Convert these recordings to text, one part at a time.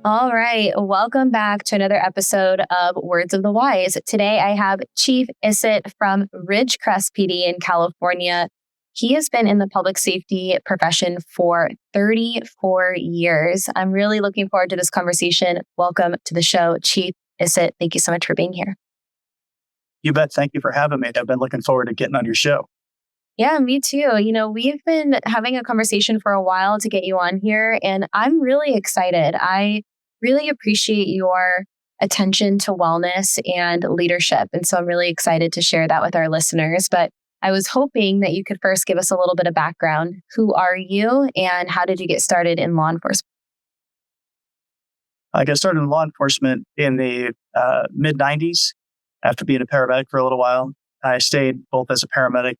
All right. Welcome back to another episode of Words of the Wise. Today I have Chief Ysit from Ridgecrest PD in California. He has been in the public safety profession for 34 years. I'm really looking forward to this conversation. Welcome to the show, Chief Ysit. Thank you so much for being here. You bet. Thank you for having me. I've been looking forward to getting on your show. Yeah, me too. We've been having a conversation for a while to get you on here, and I'm really excited. I really appreciate your attention to wellness and leadership. And so I'm really excited to share that with our listeners. But I was hoping that you could first give us a little bit of background. Who are you and how did you get started in law enforcement? I got started in law enforcement in the mid 90s after being a paramedic for a little while. I stayed both as a paramedic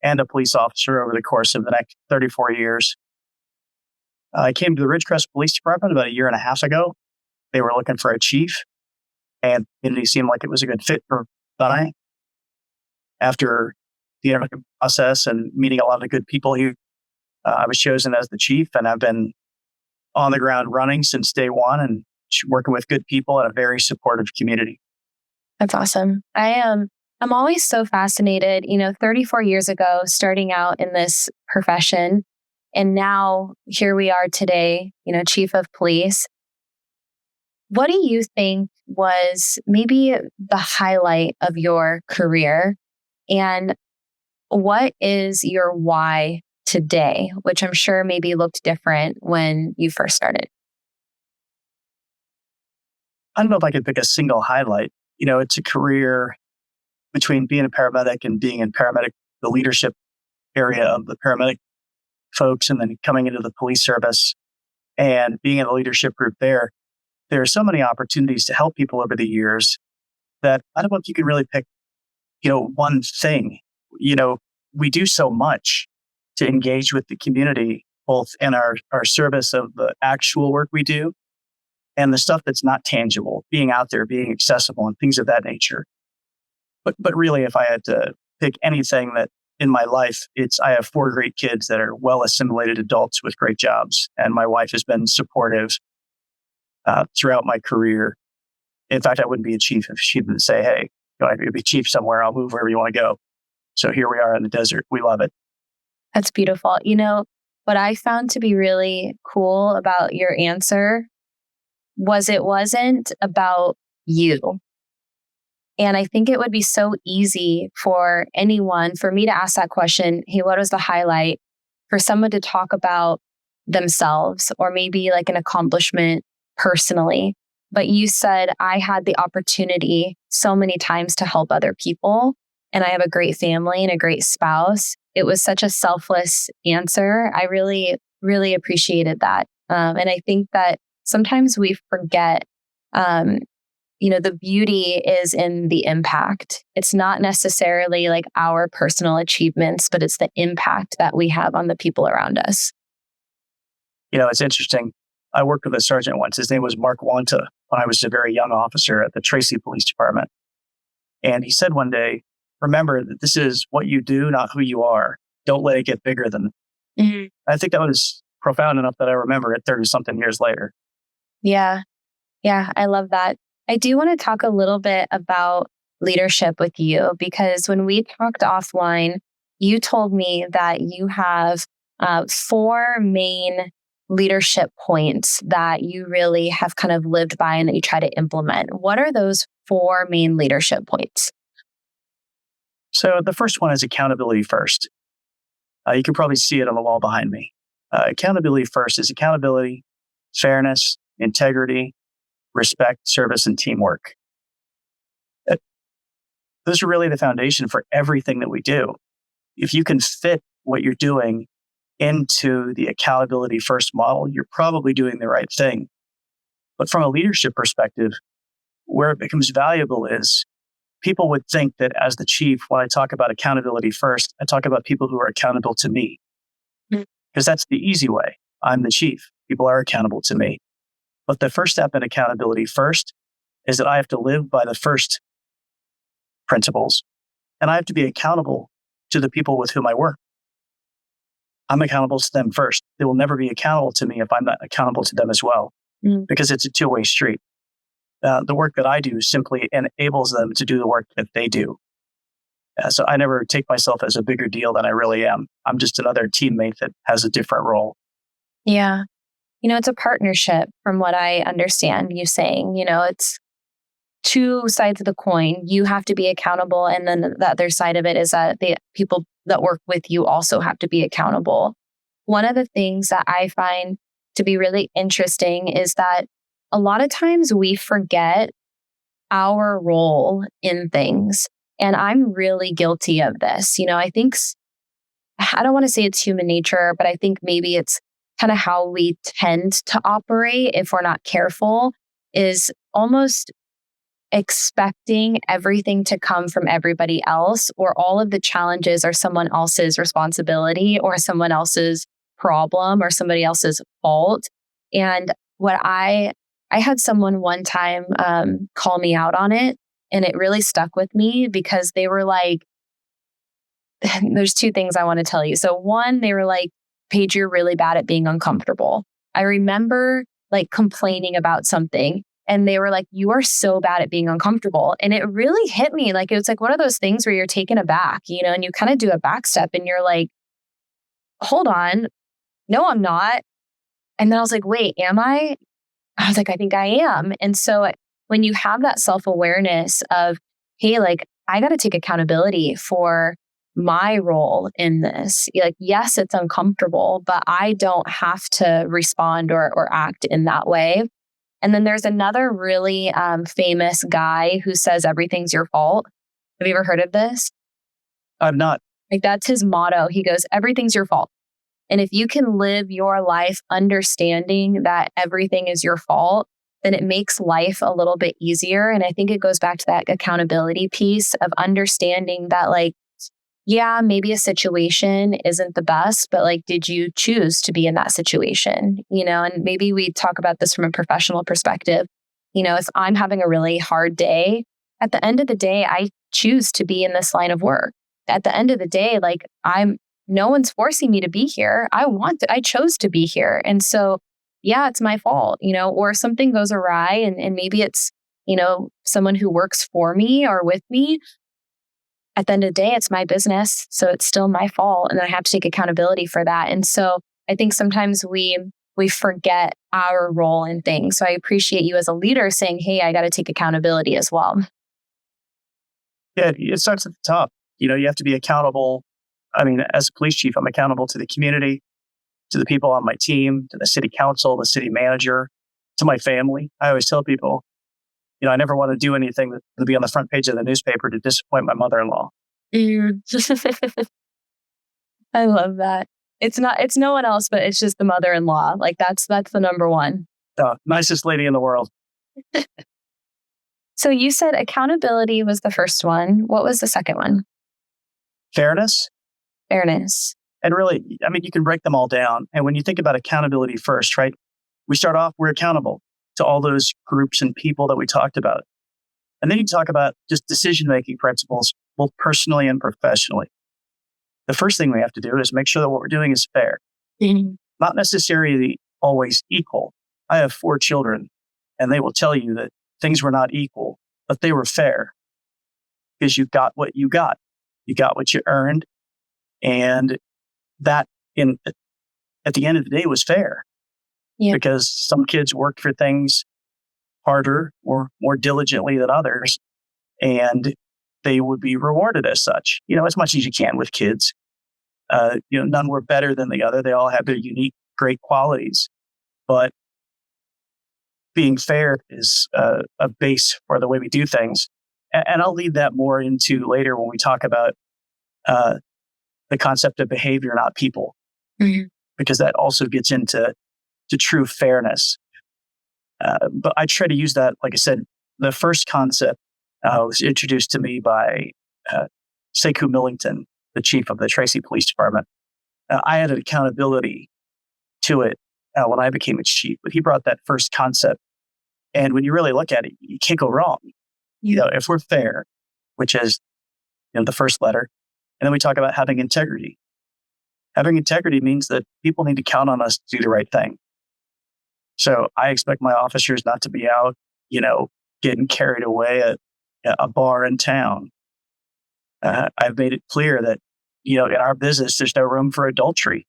and a police officer over the course of the next 34 years. I came to the Ridgecrest Police Department about a year and a half ago. They were looking for a chief, and it seemed like it was a good fit for I. After the interview process and meeting a lot of good people here, I was chosen as the chief, and I've been on the ground running since day one and working with good people in a very supportive community. That's awesome. I'm always so fascinated, 34 years ago, starting out in this profession. And now here we are today, chief of police. What do you think was maybe the highlight of your career? And what is your why today, which I'm sure maybe looked different when you first started? I don't know if I could pick a single highlight. It's a career between being a paramedic and being in the leadership area of the paramedic folks, and then coming into the police service and being in the leadership group there. There are so many opportunities to help people over the years that I don't know if you can really pick, one thing. We do so much to engage with the community, both in our service of the actual work we do and the stuff that's not tangible, being out there, being accessible and things of that nature. But really, if I had to pick anything that in my life, I have 4 great kids that are well assimilated adults with great jobs. And my wife has been supportive throughout my career. In fact, I wouldn't be a chief if she didn't say, hey, I could be chief somewhere. I'll move wherever you want to go. So here we are in the desert. We love it. That's beautiful. What I found to be really cool about your answer was it wasn't about you. And I think it would be so easy for me to ask that question, hey, what was the highlight? For someone to talk about themselves or maybe like an accomplishment personally. But you said, I had the opportunity so many times to help other people. And I have a great family and a great spouse. It was such a selfless answer. I really, really appreciated that. And I think that sometimes we forget, the beauty is in the impact. It's not necessarily like our personal achievements, but it's the impact that we have on the people around us. It's interesting. I worked with a sergeant once. His name was Mark Wanta when I was a very young officer at the Tracy Police Department. And he said one day, remember that this is what you do, not who you are. Don't let it get bigger than. Mm-hmm. I think that was profound enough that I remember it 30-something years later. Yeah. Yeah, I love that. I do want to talk a little bit about leadership with you, because when we talked offline, you told me that you have 4 main leadership points that you really have kind of lived by and that you try to implement. What are those 4 main leadership points? So the first one is accountability first. You can probably see it on the wall behind me. Accountability first is accountability, fairness, integrity, respect, service, and teamwork. Those are really the foundation for everything that we do. If you can fit what you're doing into the accountability first model, you're probably doing the right thing. But from a leadership perspective, where it becomes valuable is people would think that as the chief, when I talk about accountability first, I talk about people who are accountable to me. Because that's the easy way. I'm the chief. People are accountable to me. But the first step in accountability first is that I have to live by the first principles. And I have to be accountable to the people with whom I work. I'm accountable to them first. They will never be accountable to me if I'm not accountable to them as well. Mm. because it's a two-way street. The work that I do simply enables them to do the work that they do. So I never take myself as a bigger deal than I really am. I'm just another teammate that has a different role. Yeah. It's a partnership from what I understand you saying. It's two sides of the coin. You have to be accountable. And then the other side of it is that the people that work with you also have to be accountable. One of the things that I find to be really interesting is that a lot of times we forget our role in things. And I'm really guilty of this. I think, I don't want to say it's human nature, but I think maybe it's kind of how we tend to operate if we're not careful, is almost expecting everything to come from everybody else, or all of the challenges are someone else's responsibility or someone else's problem or somebody else's fault. And what I had someone one time call me out on it, and it really stuck with me because they were like, there's two things I want to tell you. So one, they were like, Paige, you're really bad at being uncomfortable. I remember like complaining about something, and they were like, you are so bad at being uncomfortable. And it really hit me. Like, it was like one of those things where you're taken aback, and you kind of do a back step and you're like, hold on. No, I'm not. And then I was like, wait, am I? I was like, I think I am. And so when you have that self-awareness of, hey, like, I got to take accountability for my role in this. Like, yes, it's uncomfortable, but I don't have to respond or act in that way. And then there's another really famous guy who says everything's your fault. Have you ever heard of this? I'm not. Like, that's his motto. He goes, everything's your fault. And if you can live your life understanding that everything is your fault, then it makes life a little bit easier. And I think it goes back to that accountability piece of understanding that, like, yeah, maybe a situation isn't the best, but like, did you choose to be in that situation? And maybe we talk about this from a professional perspective. If I'm having a really hard day, at the end of the day, I choose to be in this line of work. At the end of the day, like, no one's forcing me to be here. I chose to be here. And so, yeah, it's my fault, or something goes awry, and maybe it's, someone who works for me or with me. At the end of the day, it's my business. So it's still my fault. And I have to take accountability for that. And so I think sometimes we forget our role in things. So I appreciate you as a leader saying, hey, I got to take accountability as well. Yeah, it starts at the top. You have to be accountable. I mean, as a police chief, I'm accountable to the community, to the people on my team, to the city council, the city manager, to my family. I always tell people, I never want to do anything that will be on the front page of the newspaper to disappoint my mother-in-law. I love that. It's no one else, but it's just the mother-in-law. Like, that's the number one. Nicest lady in the world. So you said accountability was the first one. What was the second one? Fairness. And really, I mean, you can break them all down. And when you think about accountability first, right? We start off, we're accountable to all those groups and people that we talked about. And then you talk about just decision-making principles, both personally and professionally. The first thing we have to do is make sure that what we're doing is fair. Mm-hmm. Not necessarily always equal. I have 4 children, and they will tell you that things were not equal, but they were fair because you got what you got. You got what you earned. And that at the end of the day was fair. Yeah. Because some kids worked for things harder or more diligently than others, and they would be rewarded as such, as much as you can with kids. None were better than the other. They all have their unique, great qualities. But being fair is a base for the way we do things. And I'll lead that more into later when we talk about the concept of behavior, not people, Mm-hmm. because that also gets into true fairness. But I try to use that, like I said, the first concept was introduced to me by Sekou Millington, the chief of the Tracy Police Department. I had an accountability to it when I became its chief, but he brought that first concept. And when you really look at it, you can't go wrong. If we're fair, which is the first letter, and then we talk about having integrity. Having integrity means that people need to count on us to do the right thing. So I expect my officers not to be out, getting carried away at a bar in town. I've made it clear that, in our business, there's no room for adultery.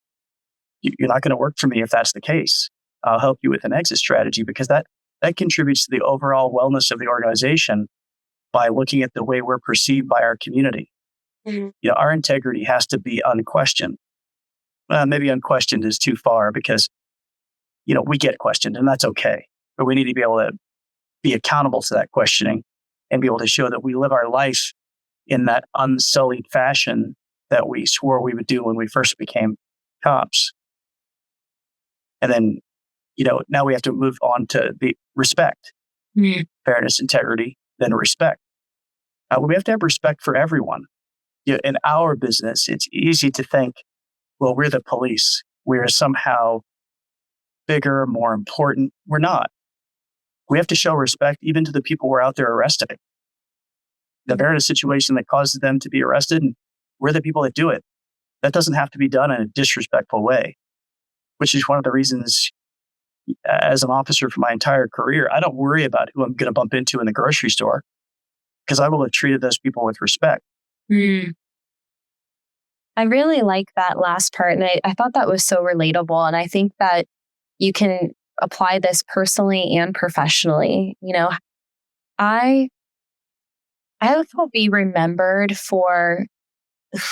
You're not going to work for me if that's the case. I'll help you with an exit strategy because that contributes to the overall wellness of the organization by looking at the way we're perceived by our community. Our integrity has to be unquestioned. Maybe unquestioned is too far because, we get questioned and that's okay. But we need to be able to be accountable to that questioning and be able to show that we live our life in that unsullied fashion that we swore we would do when we first became cops. And then, now we have to move on to the respect, fairness, integrity, then respect. We have to have respect for everyone. In our business, it's easy to think, well, we're the police. We're somehow bigger, more important. We're not. We have to show respect even to the people we're out there arresting. They're in a situation that causes them to be arrested, and we're the people that do it. That doesn't have to be done in a disrespectful way, which is one of the reasons as an officer for my entire career, I don't worry about who I'm going to bump into in the grocery store because I will have treated those people with respect. I really like that last part. And I thought that was so relatable. And I think that you can apply this personally and professionally. I will be remembered for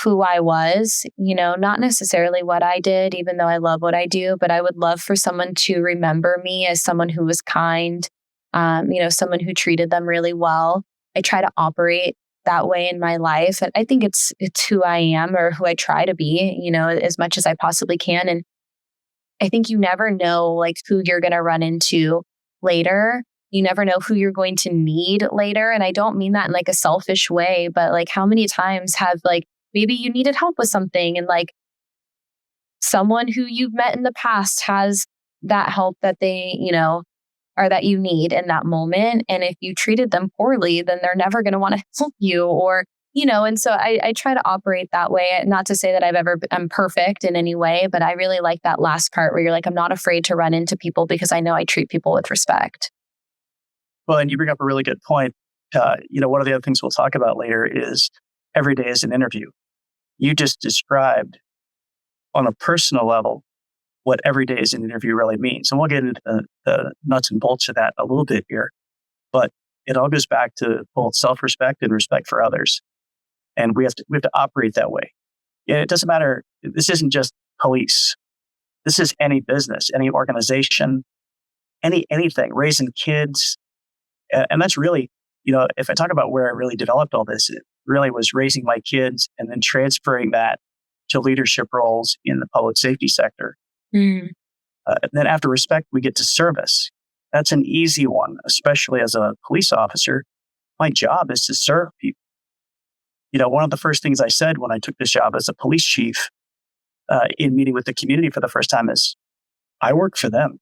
who I was, not necessarily what I did, even though I love what I do, but I would love for someone to remember me as someone who was kind, someone who treated them really well. I try to operate that way in my life. And I think it's who I am or who I try to be, as much as I possibly can. And I think you never know who you're going to run into later. You never know who you're going to need later. And I don't mean that in a selfish way, but how many times have maybe you needed help with something and someone who you've met in the past has that help that they, or that you need in that moment. And if you treated them poorly, then they're never going to want to help you or, and so I try to operate that way. Not to say that I'm perfect in any way, but I really like that last part where you're I'm not afraid to run into people because I know I treat people with respect. Well, and you bring up a really good point. One of the other things we'll talk about later is every day is an interview. You just described on a personal level what every day is an interview really means. And we'll get into the nuts and bolts of that a little bit here. But it all goes back to both self-respect and respect for others. And we have to operate that way. It doesn't matter. This isn't just police. This is any business, any organization, anything, raising kids. And that's really, if I talk about where I really developed all this, it really was raising my kids and then transferring that to leadership roles in the public safety sector. And then after respect, we get to service. That's an easy one, especially as a police officer. My job is to serve people. One of the first things I said when I took this job as a police chief in meeting with the community for the first time is, I work for them.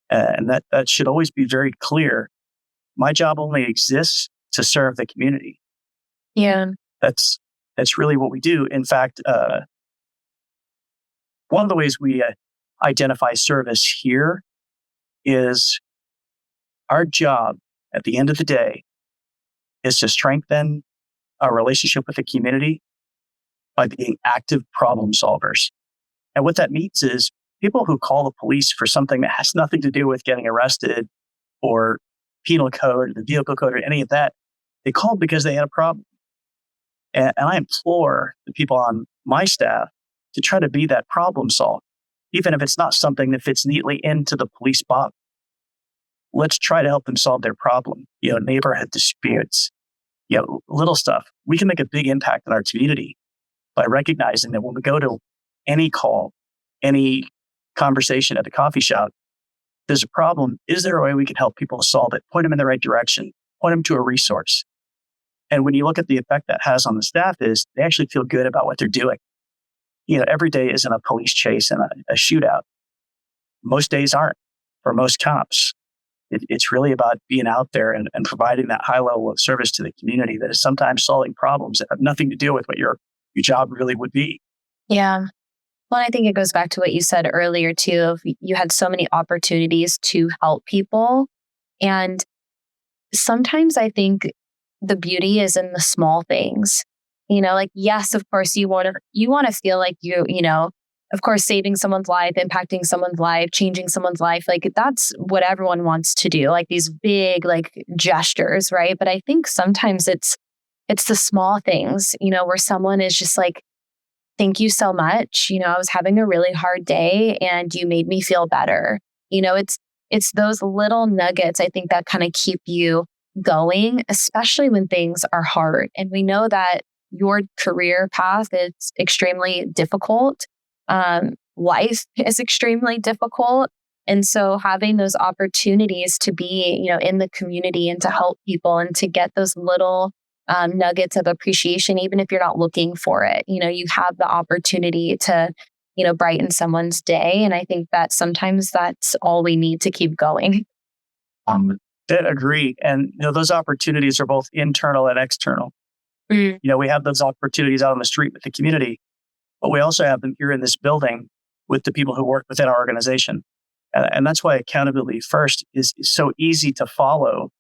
And that should always be very clear. My job only exists to serve the community. Yeah. That's really what we do. In fact, one of the ways we identify service here is our job at the end of the day is to strengthen our relationship with the community by being active problem solvers. And what that means is people who call the police for something that has nothing to do with getting arrested or penal code, or the vehicle code, or any of that, they called because they had a problem. And I implore the people on my staff to try to be that problem solver, even if it's not something that fits neatly into the police box. Let's try to help them solve their problem. Neighborhood disputes, little stuff. We can make a big impact in our community by recognizing that when we go to any call, any conversation at the coffee shop, there's a problem. Is there a way we can help people solve it? Point them in the right direction, point them to a resource. And when you look at the effect that has on the staff is they actually feel good about what they're doing. Every day isn't a police chase and a shootout. Most days aren't for most cops. It's really about being out there and providing that high level of service to the community that is sometimes solving problems that have nothing to do with what your job really would be. Yeah. Well, I think it goes back to what you said earlier too, of you had so many opportunities to help people. And sometimes I think the beauty is in the small things. Like, yes, of course you want to feel like of course, saving someone's life, impacting someone's life, changing someone's life, like that's what everyone wants to do, like these big like gestures, right? But I think sometimes it's the small things, where someone is just like, thank you so much. I was having a really hard day and you made me feel better. It's those little nuggets, I think, that kind of keep you going, especially when things are hard. And we know that your career path is extremely difficult. Life is extremely difficult. And so having those opportunities to be, in the community and to help people and to get those little nuggets of appreciation, even if you're not looking for it, you have the opportunity to, brighten someone's day. And I think that sometimes that's all we need to keep going. I agree. And those opportunities are both internal and external. Mm. We have those opportunities out on the street with the community, but we also have them here in this building with the people who work within our organization. And that's why accountability first is so easy to follow,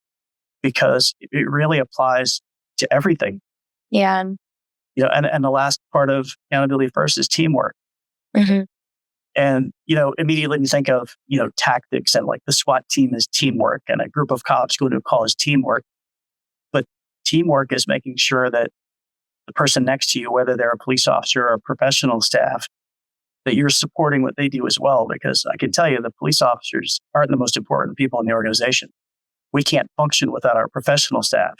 because it really applies to everything. Yeah. And the last part of accountability first is teamwork. Mm-hmm. And, immediately you think of, tactics, and like the SWAT team is teamwork and a group of cops going to a call is teamwork. But teamwork is making sure that the person next to you, whether they're a police officer or a professional staff, that you're supporting what they do as well. Because I can tell you the police officers aren't the most important people in the organization. We can't function without our professional staff.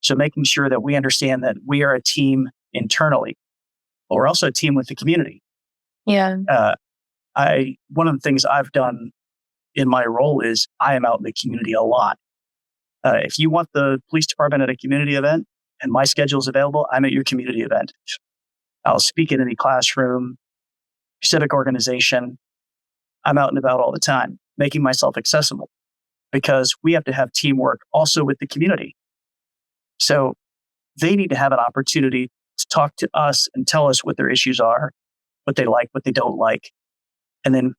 So making sure that we understand that we are a team internally, but we're also a team with the community. Yeah. One of the things I've done in my role is I am out in the community a lot. If you want the police department at a community event and my schedule is available, I'm at your community event. I'll speak in any classroom, civic organization. I'm out and about all the time, making myself accessible, because we have to have teamwork also with the community. So they need to have an opportunity to talk to us and tell us what their issues are, what they like, what they don't like. And then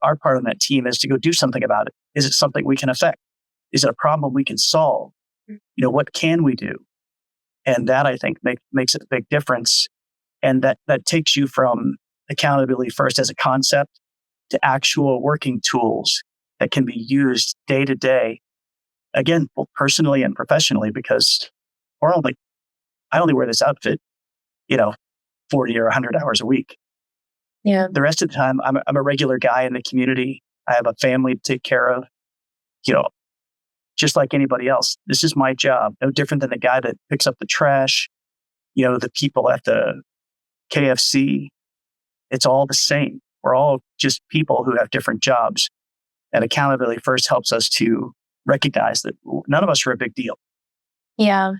our part on that team is to go do something about it. Is it something we can affect? Is it a problem we can solve? What can we do? And that, I think, makes it a big difference. And that takes you from accountability first as a concept to actual working tools that can be used day to day, again, both personally and professionally, because I only wear this outfit, 40 or 100 hours a week. Yeah. The rest of the time, I'm a regular guy in the community. I have a family to take care of, just like anybody else. This is my job. No different than the guy that picks up the trash, the people at the KFC. It's all the same. We're all just people who have different jobs. And accountability first helps us to recognize that none of us are a big deal. Yeah.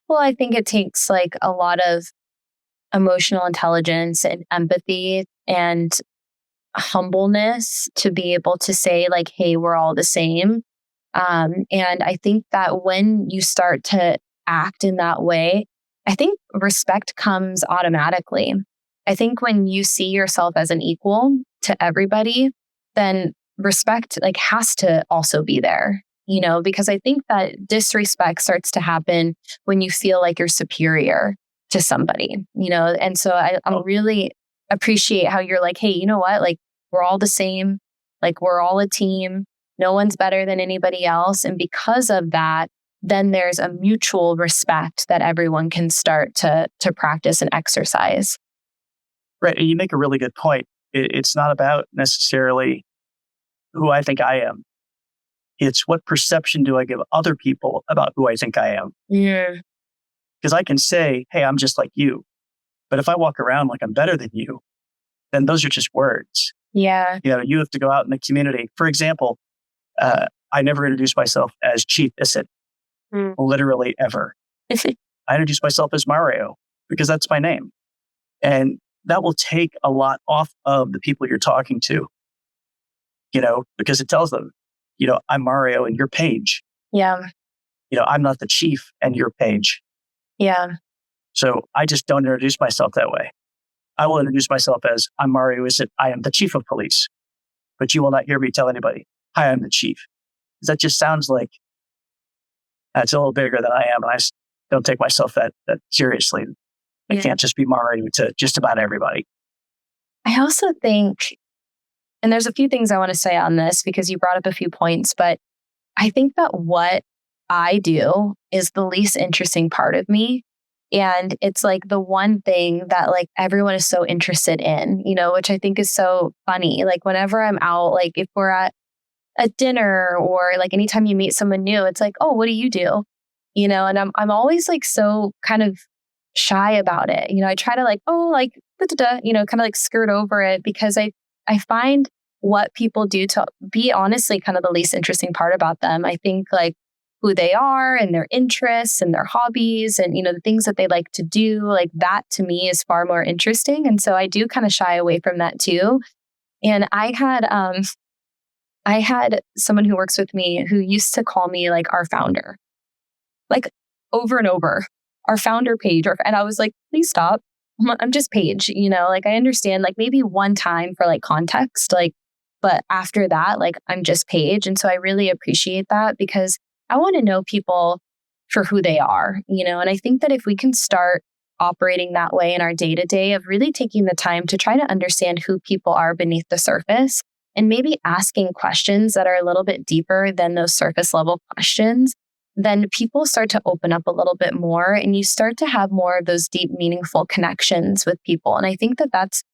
Well, I think it takes like a lot of emotional intelligence and empathy and humbleness to be able to say like, hey, we're all the same. And I think that when you start to act in that way, I think respect comes automatically. I think when you see yourself as an equal to everybody, then respect like has to also be there, because I think that disrespect starts to happen when you feel like you're superior to somebody, and so I really appreciate how you're like, hey, you know what? Like, we're all the same. Like, we're all a team. No one's better than anybody else. And because of that, then there's a mutual respect that everyone can start to practice and exercise. Right. And you make a really good point. It's not about necessarily who I think I am. It's what perception do I give other people about who I think I am? Yeah. Because I can say, hey, I'm just like you. But if I walk around like I'm better than you, then those are just words. Yeah. You have to go out in the community. For example, I never introduced myself as Chief Ysit, literally ever. I introduced myself as Mario because that's my name. And that will take a lot off of the people you're talking to, because it tells them, I'm Mario and you're Paige. Yeah. I'm not the chief and you're Paige. Yeah. So I just don't introduce myself that way. I will introduce myself as, I'm Mario Ysit. I am the chief of police, but you will not hear me tell anybody, hi, I'm the chief. That just sounds like it's a little bigger than I am. And don't take myself that seriously. I can't just be Mario to just about everybody. I also think, and there's a few things I want to say on this because you brought up a few points, but I think that what I do is the least interesting part of me. And it's like the one thing that like everyone is so interested in, which I think is so funny. Like whenever I'm out, like if we're at a dinner or like anytime you meet someone new, it's like, oh, what do you do? And I'm always like so kind of shy about it. I try to like, oh, like, kind of like skirt over it because I find what people do to be honestly kind of the least interesting part about them. I think like who they are and their interests and their hobbies and, the things that they like to do, like that to me is far more interesting. And so I do kind of shy away from that too. And I had someone who works with me who used to call me like our founder, like over and over, our founder Paige. And I was like, please stop. I'm just Paige, like I understand like maybe one time for like context, like, but after that, like I'm just Paige. And so I really appreciate that because I want to know people for who they are, and I think that if we can start operating that way in our day to day of really taking the time to try to understand who people are beneath the surface and maybe asking questions that are a little bit deeper than those surface level questions, then people start to open up a little bit more and you start to have more of those deep, meaningful connections with people. And I think that that's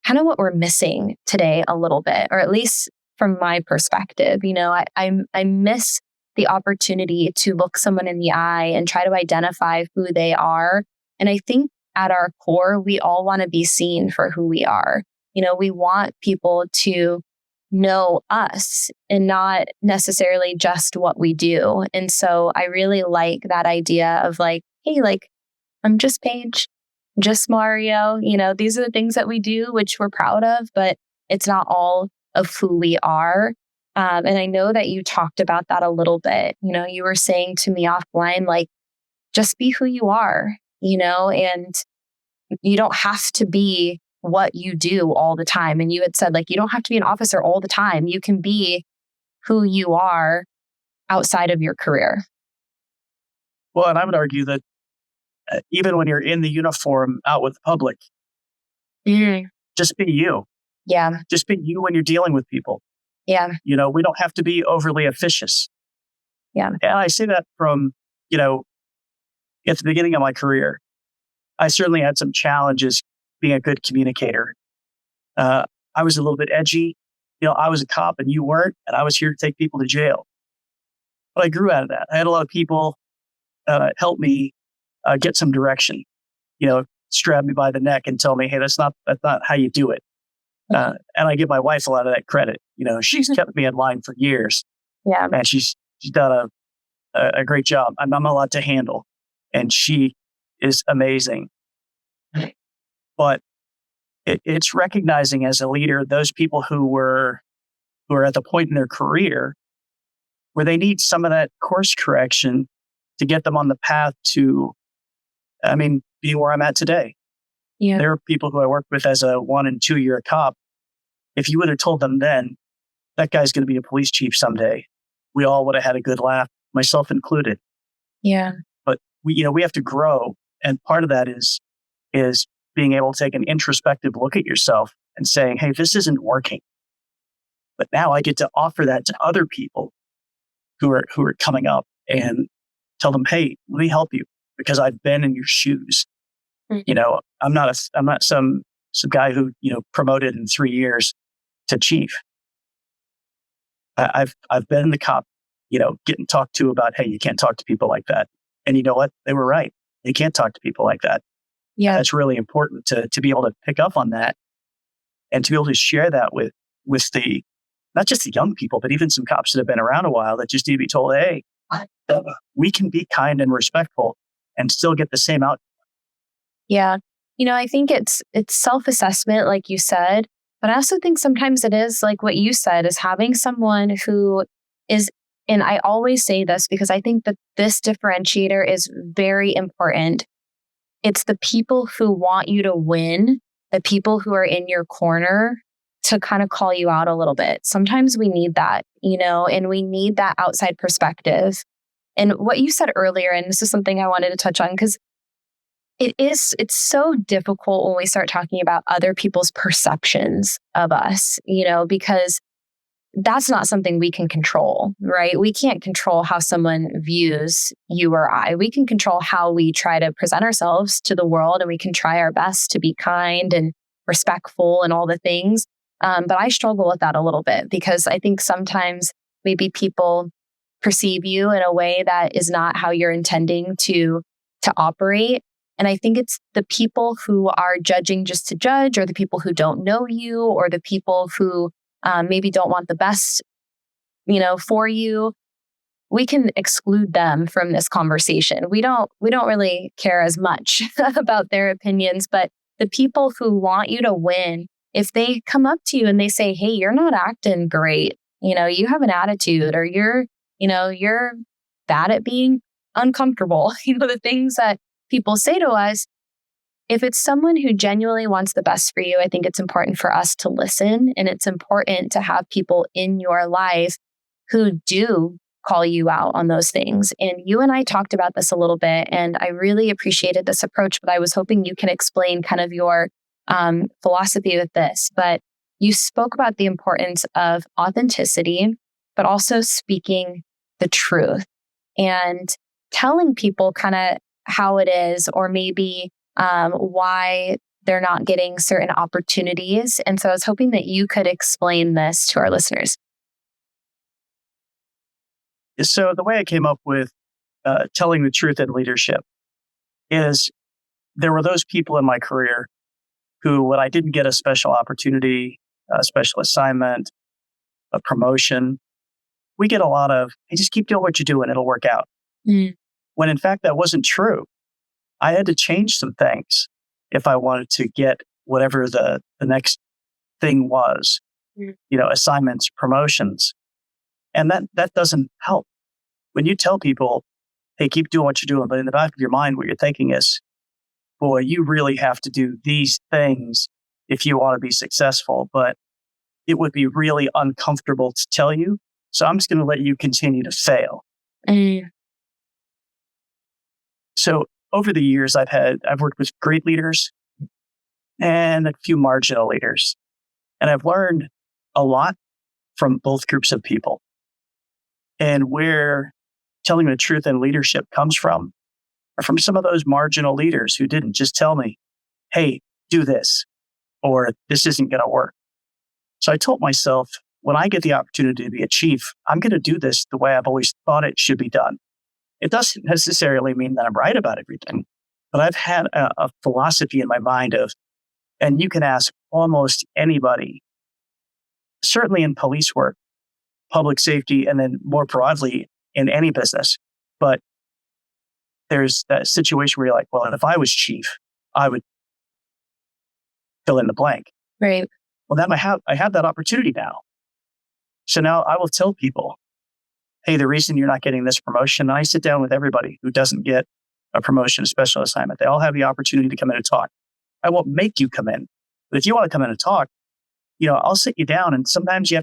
kind of what we're missing today a little bit, or at least from my perspective. I miss the opportunity to look someone in the eye and try to identify who they are. And I think at our core, we all want to be seen for who we are. We want people to know us and not necessarily just what we do. And so I really like that idea of like, hey, like, I'm just Paige, just Mario. These are the things that we do, which we're proud of, but it's not all of who we are. And I know that you talked about that a little bit. You were saying to me offline, like, just be who you are, and you don't have to be what you do all the time. And you had said, like, you don't have to be an officer all the time. You can be who you are outside of your career. Well, and I would argue that even when you're in the uniform out with the public, just be you. Yeah. Just be you when you're dealing with people. Yeah. We don't have to be overly officious. Yeah. And I say that from, at the beginning of my career, I certainly had some challenges being a good communicator. I was a little bit edgy. I was a cop and you weren't, and I was here to take people to jail. But I grew out of that. I had a lot of people help me get some direction, strap me by the neck and tell me, hey, that's not how you do it. And I give my wife a lot of that credit. She's kept me in line for years. Yeah. And she's done a great job. I'm a lot to handle. And she is amazing. But it's recognizing as a leader, those people who are at the point in their career where they need some of that course correction to get them on the path to, being where I'm at today. Yeah. There are people who I worked with as a 1 and 2 year cop. If you would have told them then, that guy's going to be a police chief someday, we all would have had a good laugh, myself included. Yeah. But we have to grow. And part of that is being able to take an introspective look at yourself and saying, hey, this isn't working. But now I get to offer that to other people who are coming up and tell them, hey, let me help you because I've been in your shoes. Mm-hmm. I'm not some guy who, promoted in 3 years to chief. I've been the cop, getting talked to about, hey, you can't talk to people like that. And you know what? They were right. You can't talk to people like that. Yeah. That's really important to be able to pick up on that and to be able to share that with the, not just the young people, but even some cops that have been around a while that just need to be told, hey, we can be kind and respectful and still get the same outcome. Yeah. I think it's self-assessment, like you said, but I also think sometimes it is like what you said is having someone who is, and I always say this because I think that this differentiator is very important. It's the people who want you to win the people who are in your corner to kind of call you out a little bit. Sometimes we need that, and we need that outside perspective. And what you said earlier, and this is something I wanted to touch on, because it's so difficult when we start talking about other people's perceptions of us, because that's not something we can control, right? We can't control how someone views you or I. We can control how we try to present ourselves to the world, and we can try our best to be kind and respectful and all the things. But I struggle with that a little bit, because I think sometimes maybe people perceive you in a way that is not how you're intending to operate. And I think it's the people who are judging just to judge, or the people who don't know you, or the people who maybe don't want the best, for you. We can exclude them from this conversation. We don't really care as much about their opinions, but the people who want you to win, if they come up to you and they say, "Hey, you're not acting great. You have an attitude, or you're bad at being uncomfortable." The things that people say to us, if it's someone who genuinely wants the best for you, I think it's important for us to listen. And it's important to have people in your life who do call you out on those things. And you and I talked about this a little bit, and I really appreciated this approach, but I was hoping you can explain kind of your philosophy with this. But you spoke about the importance of authenticity, but also speaking the truth and telling people kind of how it is, or maybe why they're not getting certain opportunities. And so I was hoping that you could explain this to our listeners. So the way I came up with telling the truth in leadership is there were those people in my career who, when I didn't get a special opportunity, a special assignment, a promotion, we get a lot of, "Hey, just keep doing what you're doing, it'll work out." Mm. When in fact, that wasn't true. I had to change some things if I wanted to get whatever the next thing was, assignments, promotions. And that doesn't help. When you tell people, "Hey, keep doing what you're doing," but in the back of your mind, what you're thinking is, "Boy, you really have to do these things if you want to be successful, but it would be really uncomfortable to tell you. So I'm just going to let you continue to fail." Mm. So over the years, I've worked with great leaders and a few marginal leaders, and I've learned a lot from both groups of people. And where telling the truth in leadership comes from are from some of those marginal leaders who didn't just tell me, "Hey, do this," or "This isn't going to work." So I told myself, when I get the opportunity to be a chief, I'm going to do this the way I've always thought it should be done. It doesn't necessarily mean that I'm right about everything, but I've had a philosophy in my mind of, and you can ask almost anybody, certainly in police work, public safety, and then more broadly in any business. But there's that situation where you're like, "Well, and if I was chief, I would fill in the blank." Right. Well, then I have that opportunity now. So now I will tell people, "Hey, the reason you're not getting this promotion," and I sit down with everybody who doesn't get a promotion, a special assignment. They all have the opportunity to come in and talk. I won't make you come in, but if you want to come in and talk, I'll sit you down, and sometimes you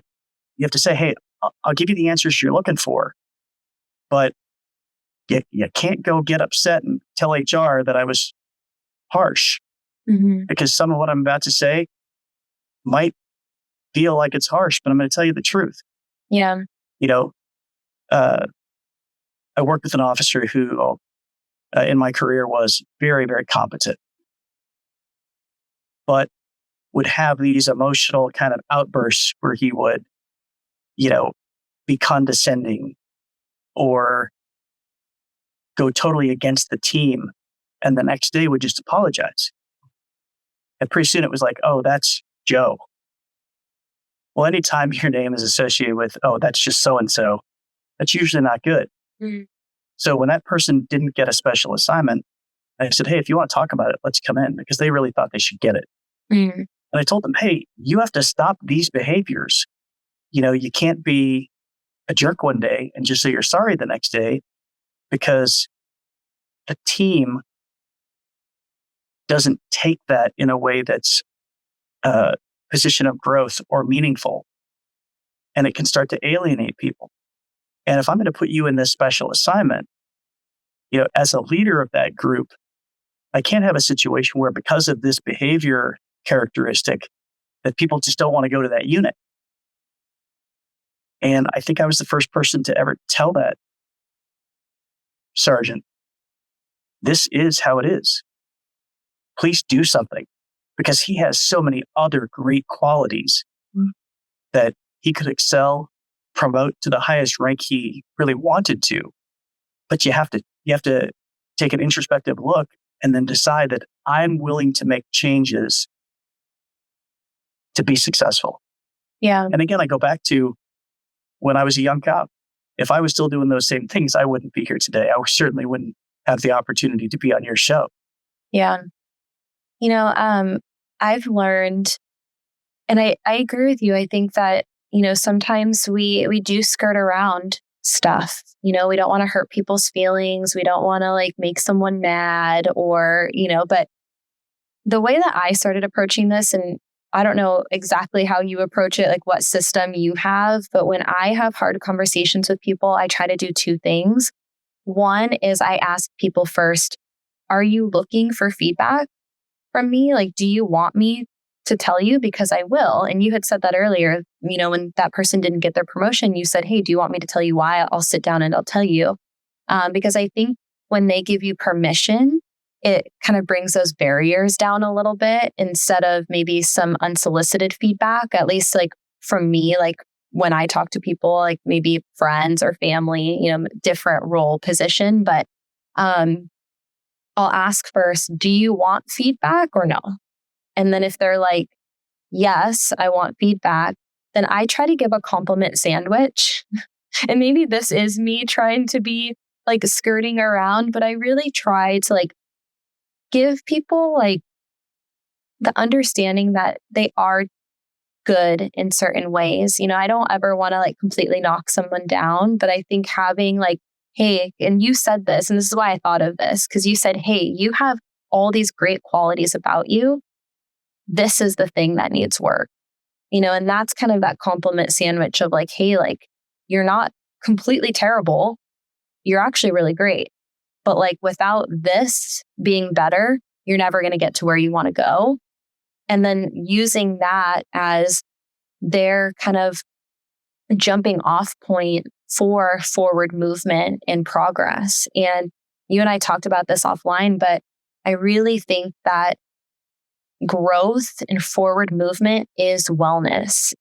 have to say, "Hey, I'll give you the answers you're looking for, but you can't go get upset and tell HR that I was harsh, because some of what I'm about to say might feel like it's harsh, but I'm going to tell you the truth." Yeah. I worked with an officer who, in my career, was very, very competent, but would have these emotional kind of outbursts where he would, be condescending or go totally against the team, and the next day would just apologize. And pretty soon it was like, "Oh, that's Joe." Well, anytime your name is associated with, "Oh, that's just so-and-so," that's usually not good. Mm. So when that person didn't get a special assignment, I said, "Hey, if you want to talk about it, let's come in," because they really thought they should get it. Mm. And I told them, "Hey, you have to stop these behaviors. You can't be a jerk one day and just say you're sorry the next day, because the team doesn't take that in a way that's uh, position of growth or meaningful. And it can start to alienate people. And if I'm going to put you in this special assignment, as a leader of that group, I can't have a situation where because of this behavior characteristic that people just don't want to go to that unit. And I think I was the first person to ever tell that sergeant, this is how it is. Please do something, because he has so many other great qualities that he could excel, promote to the highest rank he really wanted to. But you have to take an introspective look and then decide that I'm willing to make changes to be successful. Yeah. And again, I go back to when I was a young cop. If I was still doing those same things, I wouldn't be here today. I certainly wouldn't have the opportunity to be on your show. Yeah. I've learned, and I agree with you. I think that, sometimes we do skirt around stuff. We don't want to hurt people's feelings. We don't want to make someone mad or, but the way that I started approaching this, and I don't know exactly how you approach it, what system you have, but when I have hard conversations with people, I try to do two things. One is I ask people first, are you looking for feedback from me? Do you want me to tell you? Because I will. And you had said that earlier, when that person didn't get their promotion, you said, hey, do you want me to tell you why? I'll sit down and I'll tell you. Because I think when they give you permission, it kind of brings those barriers down a little bit instead of maybe some unsolicited feedback, at least from me, when I talk to people, maybe friends or family, different role position. But I'll ask first, do you want feedback or no? And then if they're like, yes, I want feedback, then I try to give a compliment sandwich. And maybe this is me trying to be skirting around, but I really try to give people the understanding that they are good in certain ways. I don't ever want to completely knock someone down, but I think having hey, and you said this, and this is why I thought of this, because you said, hey, you have all these great qualities about you. This is the thing that needs work, and that's kind of that compliment sandwich of hey, you're not completely terrible. You're actually really great. But without this being better, you're never going to get to where you want to go. And then using that as their kind of jumping off point for forward movement and progress. And you and I talked about this offline, but I really think that growth and forward movement is wellness.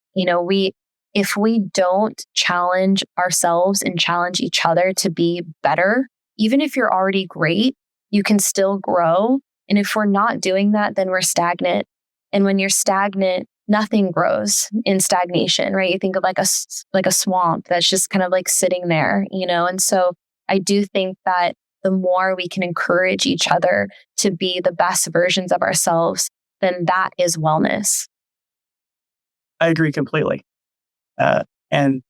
If we don't challenge ourselves and challenge each other to be better, even if you're already great, you can still grow. And if we're not doing that, then we're stagnant. And when you're stagnant, nothing grows in stagnation, right? You think of like a swamp that's just kind of sitting there, And so I do think that the more we can encourage each other to be the best versions of ourselves, then that is wellness. I agree completely. And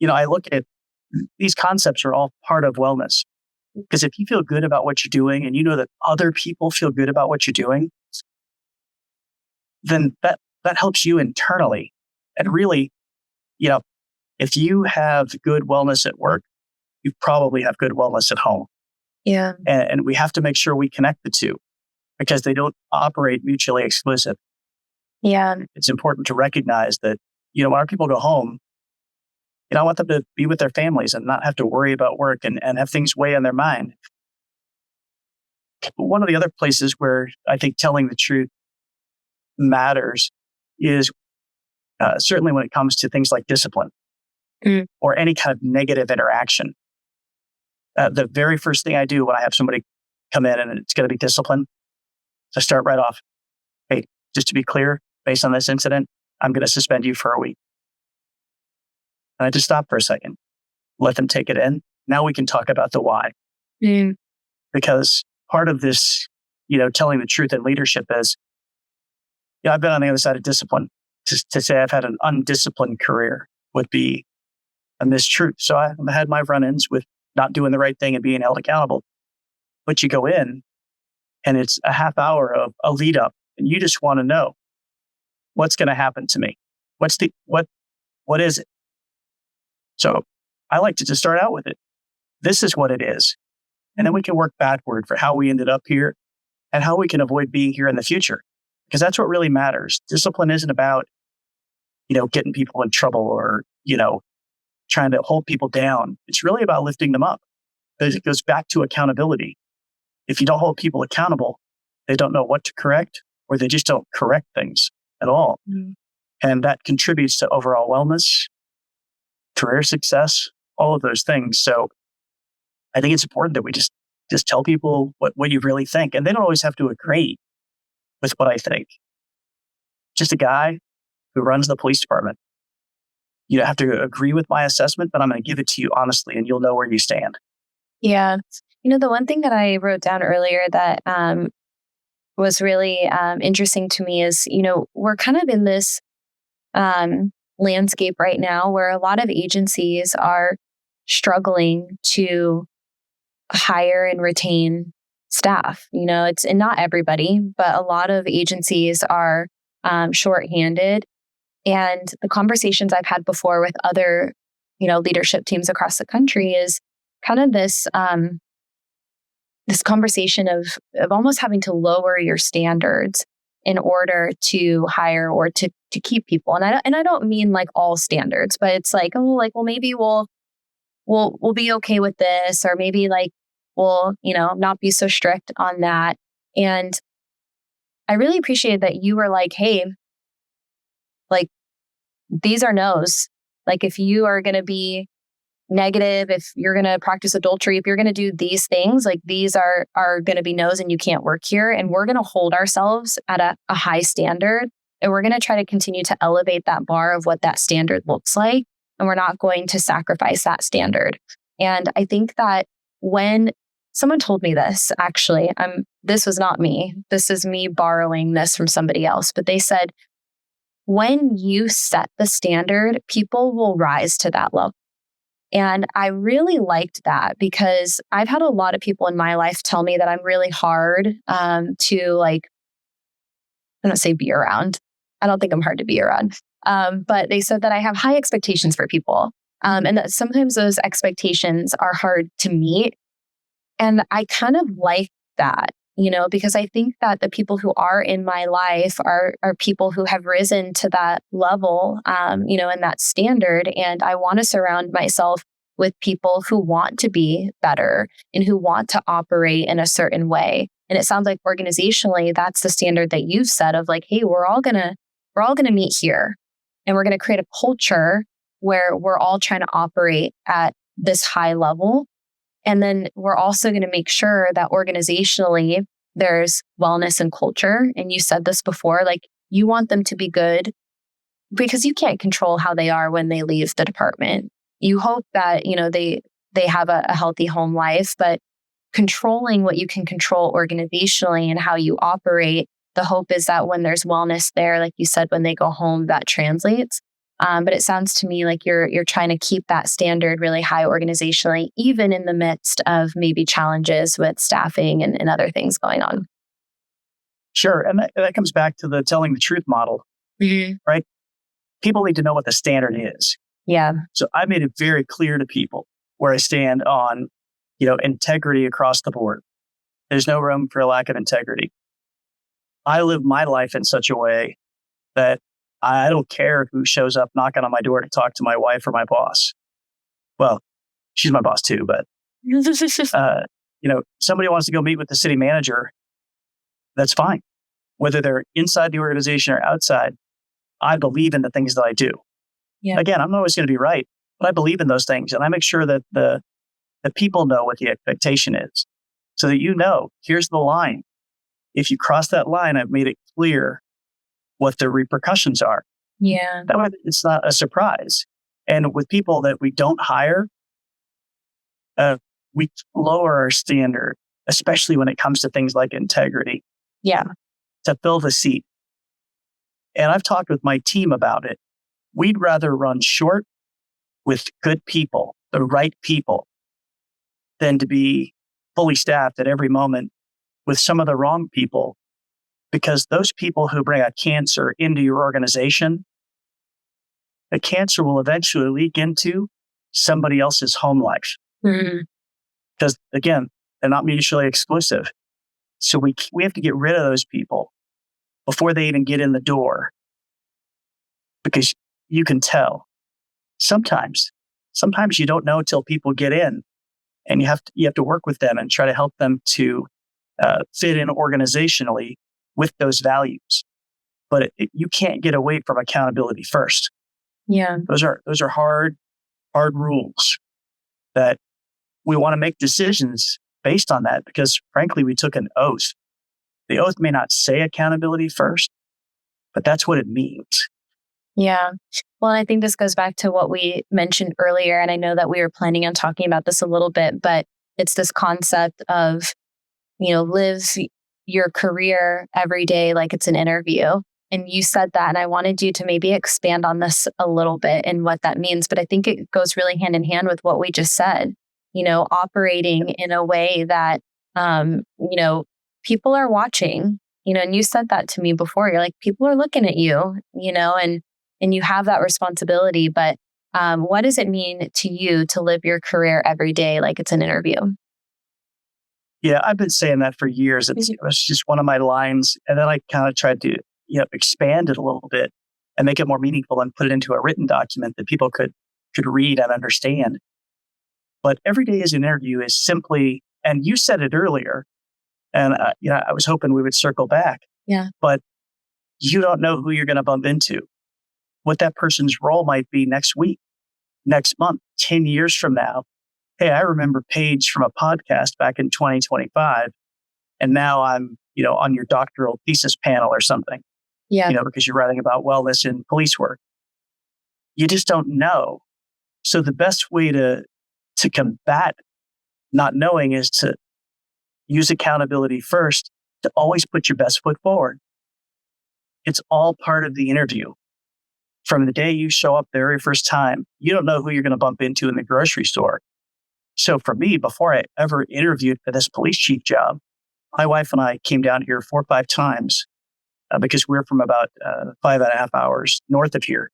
I look at these concepts are all part of wellness. Because if you feel good about what you're doing and you know that other people feel good about what you're doing, then that helps you internally. And really, if you have good wellness at work, you probably have good wellness at home. Yeah. And we have to make sure we connect the two because they don't operate mutually exclusive. Yeah. It's important to recognize that, when our people go home, I want them to be with their families and not have to worry about work and have things weigh on their mind. One of the other places where I think telling the truth matters is certainly when it comes to things like discipline or any kind of negative interaction. The very first thing I do when I have somebody come in and it's going to be discipline, I start right off. Hey, just to be clear, based on this incident, I'm going to suspend you for a week. And I just stop for a second, let them take it in. Now we can talk about the why. Because part of this, telling the truth in leadership is, I've been on the other side of discipline. To say I've had an undisciplined career would be a mistruth. So I've had my run-ins with not doing the right thing and being held accountable. But you go in and it's a half hour of a lead up and you just want to know, What's going to happen to me? What is it? So I like to just start out with it. This is what it is. And then we can work backward for how we ended up here and how we can avoid being here in the future. Because that's what really matters. Discipline isn't about, getting people in trouble or, trying to hold people down. It's really about lifting them up. It goes back to accountability. If you don't hold people accountable, they don't know what to correct, or they just don't correct things at all. Mm. And that contributes to overall wellness, career success, all of those things. So I think it's important that we just tell people what you really think. And they don't always have to agree with what I think. Just a guy who runs the police department. You don't have to agree with my assessment, but I'm going to give it to you honestly, and you'll know where you stand. Yeah. The one thing that I wrote down earlier that was really interesting to me is, we're kind of in this landscape right now where a lot of agencies are struggling to hire and retain staff. It's and not everybody, but a lot of agencies are shorthanded. And the conversations I've had before with other, leadership teams across the country is kind of this this conversation of almost having to lower your standards in order to hire or to keep people. And I don't mean like all standards, but it's like, well, maybe we'll be okay with this, or maybe like we'll, not be so strict on that. And I really appreciated that you were like, hey, like, these are no's. Like, if you are going to be negative, if you're going to practice adultery, if you're going to do these things, like these are going to be no's and you can't work here. And we're going to hold ourselves at a high standard. And we're going to try to continue to elevate that bar of what that standard looks like. And we're not going to sacrifice that standard. And I think that when someone told me this, actually, this was not me. This is me borrowing this from somebody else. But they said, when you set the standard, people will rise to that level. And I really liked that because I've had a lot of people in my life tell me that I'm really hard to I don't say be around. I don't think I'm hard to be around. But they said that I have high expectations for people. And that sometimes those expectations are hard to meet. And I kind of like that, because I think that the people who are in my life are people who have risen to that level, and that standard. And I want to surround myself with people who want to be better and who want to operate in a certain way. And it sounds like organizationally, that's the standard that you've set of like, hey, we're all gonna meet here, and we're gonna create a culture where we're all trying to operate at this high level. And then we're also going to make sure that organizationally there's wellness and culture. And you said this before, like you want them to be good because you can't control how they are when they leave the department. You hope that, they have a healthy home life, but controlling what you can control organizationally and how you operate, the hope is that when there's wellness there, like you said, when they go home, that translates. But it sounds to me like you're trying to keep that standard really high organizationally, even in the midst of maybe challenges with staffing and other things going on. Sure. And that comes back to the telling the truth model, right? People need to know what the standard is. Yeah. So I made it very clear to people where I stand on, integrity across the board. There's no room for a lack of integrity. I live my life in such a way that I don't care who shows up knocking on my door to talk to my wife or my boss. Well, she's my boss too, but somebody wants to go meet with the city manager, that's fine. Whether they're inside the organization or outside, I believe in the things that I do. Yeah. Again, I'm not always going to be right, but I believe in those things. And I make sure that the people know what the expectation is so that here's the line. If you cross that line, I've made it clear what the repercussions are. Yeah. That way it's not a surprise. And with people that we don't hire, we lower our standard, especially when it comes to things like integrity. Yeah. To fill the seat. And I've talked with my team about it. We'd rather run short with good people, the right people, than to be fully staffed at every moment with some of the wrong people because those people who bring a cancer into your organization, the cancer will eventually leak into somebody else's home life. Mm-hmm. Because again, they're not mutually exclusive. So we have to get rid of those people before they even get in the door, because you can tell. Sometimes you don't know till people get in, and you have to work with them and try to help them to fit in organizationally with those values. But you can't get away from accountability first. Yeah, those are hard rules that we want to make decisions based on that, because frankly, we took an oath. The oath may not say accountability first, but that's what it means. yeah. Well, I think this goes back to what we mentioned earlier, and I know that we were planning on talking about this a little bit, but it's this concept of, live your career every day like it's an interview. And you said that, and I wanted you to maybe expand on this a little bit and what that means. But I think it goes really hand in hand with what we just said, operating in a way that, people are watching, and you said that to me before. You're like, people are looking at you, and you have that responsibility. But what does it mean to you to live your career every day like it's an interview? Yeah, I've been saying that for years. It was just one of my lines. And then I kind of tried to expand it a little bit and make it more meaningful and put it into a written document that people could read and understand. But every day as an interview is simply, and you said it earlier, and I was hoping we would circle back. Yeah. But you don't know who you're going to bump into, what that person's role might be next week, next month, 10 years from now. Hey, I remember Paige from a podcast back in 2025, and now I'm, on your doctoral thesis panel or something. Yeah. Because you're writing about wellness in police work. You just don't know. So the best way to combat not knowing is to use accountability first, to always put your best foot forward. It's all part of the interview. From the day you show up the very first time, you don't know who you're going to bump into in the grocery store. So for me, before I ever interviewed for this police chief job, my wife and I came down here 4 or 5 times because we're from about 5.5 hours north of here.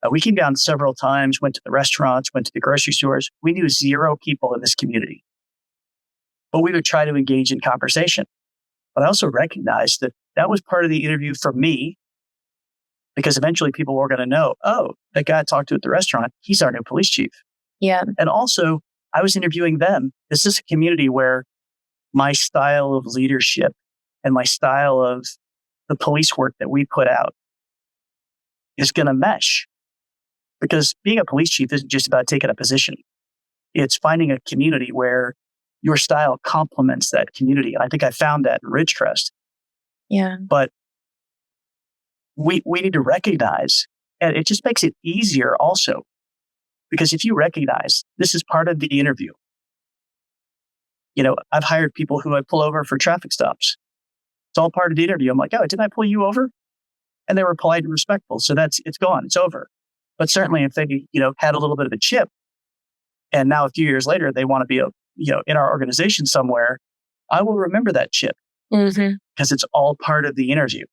We came down several times, went to the restaurants, went to the grocery stores. We knew 0 people in this community, but we would try to engage in conversation. But I also recognized that was part of the interview for me, because eventually people were going to know, oh, that guy I talked to at the restaurant, he's our new police chief. Yeah. And also, I was interviewing them. This is a community where my style of leadership and my style of the police work that we put out is going to mesh. Because being a police chief isn't just about taking a position. It's finding a community where your style complements that community. And I think I found that in Ridgecrest. Yeah. But we need to recognize, and it just makes it easier also, because if you recognize this is part of the interview, I've hired people who I pull over for traffic stops. It's all part of the interview. I'm like, oh, didn't I pull you over? And they were polite and respectful. So it's gone. It's over. But certainly if they, had a little bit of a chip, and now a few years later, they want to be, in our organization somewhere, I will remember that chip because it's all part of the interview.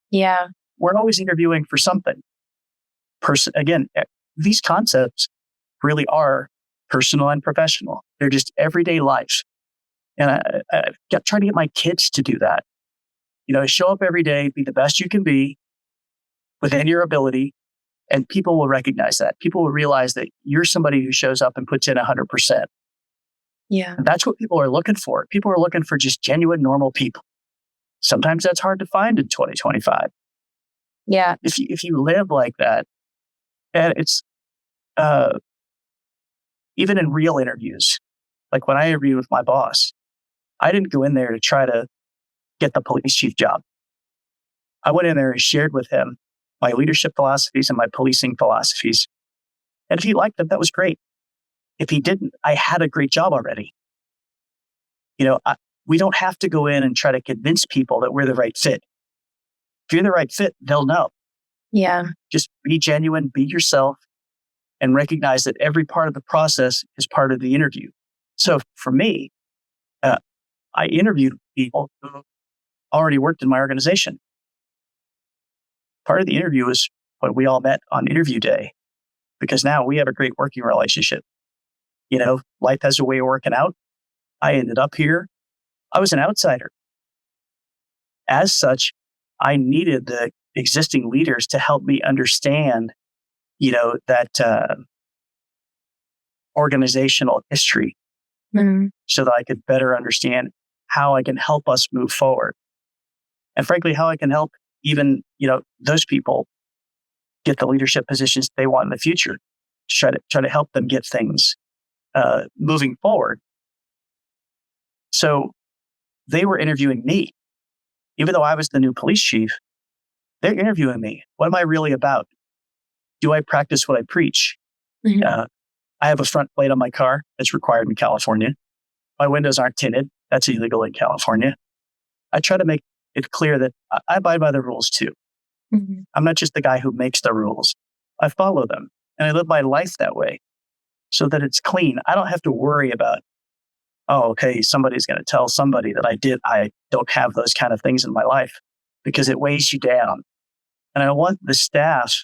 Yeah. We're always interviewing for something. Again, these concepts really are personal and professional. They're just everyday life. And I try to get my kids to do that. Show up every day, be the best you can be within your ability, and people will recognize that. People will realize that you're somebody who shows up and puts in 100%. Yeah. And that's what people are looking for. People are looking for just genuine, normal people. Sometimes that's hard to find in 2025. Yeah. If you live like that, and it's even in real interviews, like when I interviewed with my boss, I didn't go in there to try to get the police chief job. I went in there and shared with him my leadership philosophies and my policing philosophies. And if he liked them, that was great. If he didn't, I had a great job already. We don't have to go in and try to convince people that we're the right fit. If you're the right fit, they'll know. Yeah. Just be genuine, be yourself, and recognize that every part of the process is part of the interview. So for me, I interviewed people who already worked in my organization. Part of the interview was when we all met on interview day, because now we have a great working relationship. Life has a way of working out. I ended up here. I was an outsider. As such, I needed the existing leaders to help me understand, that organizational history, so that I could better understand how I can help us move forward. And frankly, how I can help even, those people get the leadership positions they want in the future, to try to help them get things moving forward. So they were interviewing me. Even though I was the new police chief, they're interviewing me. What am I really about? Do I practice what I preach? I have a front plate on my car that's required in California. My windows aren't tinted. That's illegal in California. I try to make it clear that I abide by the rules too. I'm not just the guy who makes the rules. I follow them, and I live my life that way so that it's clean. I don't have to worry about, somebody's going to tell somebody that I don't have those kind of things in my life, because it weighs you down. And I want the staff,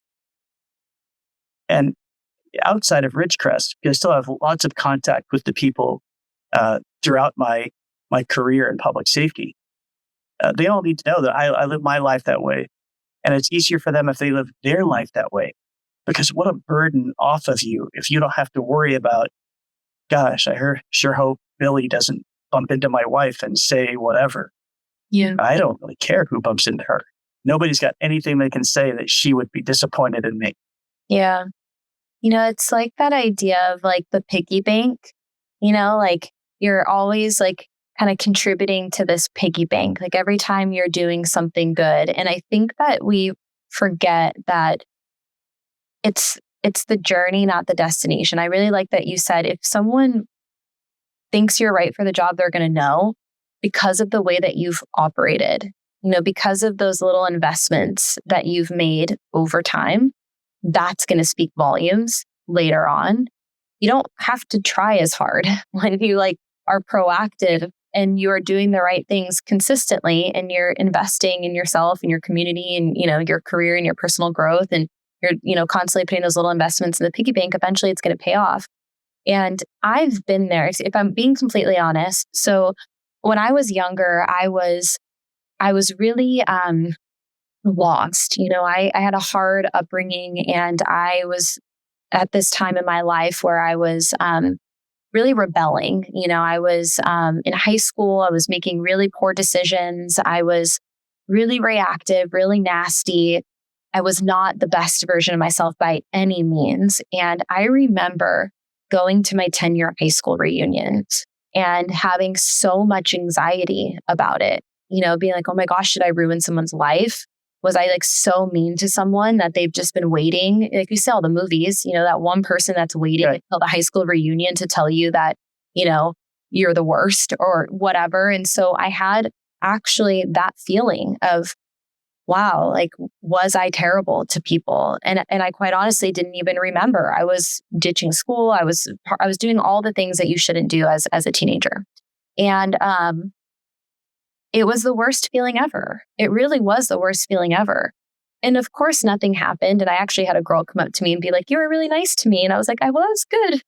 and outside of Ridgecrest, because I still have lots of contact with the people throughout my career in public safety. They all need to know that I live my life that way. And it's easier for them if they live their life that way. Because what a burden off of you if you don't have to worry about, gosh, sure hope Billy doesn't bump into my wife and say whatever. Yeah. I don't really care who bumps into her. Nobody's got anything they can say that she would be disappointed in me. Yeah. It's like that idea of like the piggy bank, like you're always like kind of contributing to this piggy bank, like every time you're doing something good. And I think that we forget that it's the journey, not the destination. I really like that you said, if someone thinks you're right for the job, they're going to know because of the way that you've operated, because of those little investments that you've made over time. That's going to speak volumes later on. You don't have to try as hard when you are proactive and you are doing the right things consistently, and you're investing in yourself and your community and, your career and your personal growth, and you're, constantly putting those little investments in the piggy bank. Eventually it's going to pay off. And I've been there, if I'm being completely honest. So when I was younger, I was really, lost. I had a hard upbringing, and I was at this time in my life where I was really rebelling. I was in high school. I was making really poor decisions. I was really reactive, really nasty. I was not the best version of myself by any means. And I remember going to my 10-year high school reunions and having so much anxiety about it, being like, oh my gosh, did I ruin someone's life? Was I so mean to someone that they've just been waiting? Like you see all the movies, that one person that's waiting until the high school reunion to tell you that, you're the worst or whatever. And so I had actually that feeling of, wow, was I terrible to people? And I quite honestly didn't even remember. I was ditching school. I was doing all the things that you shouldn't do as a teenager. And, it was the worst feeling ever. It really was the worst feeling ever. And of course, nothing happened. And I actually had a girl come up to me and be like, you were really nice to me. And I was like, well, that was good.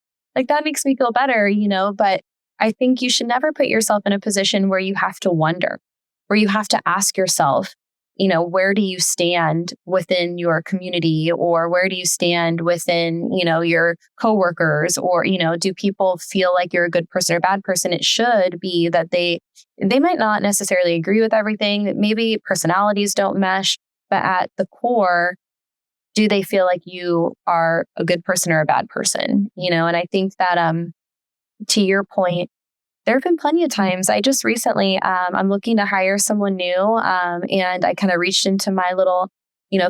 That makes me feel better, but I think you should never put yourself in a position where you have to wonder, where you have to ask yourself, where do you stand within your community, or where do you stand within, your coworkers, or, do people feel like you're a good person or bad person? It should be that they might not necessarily agree with everything. Maybe personalities don't mesh, but at the core, do they feel like you are a good person or a bad person? And I think that, to your point, there have been plenty of times. I just recently, I'm looking to hire someone new, and I kind of reached into my little,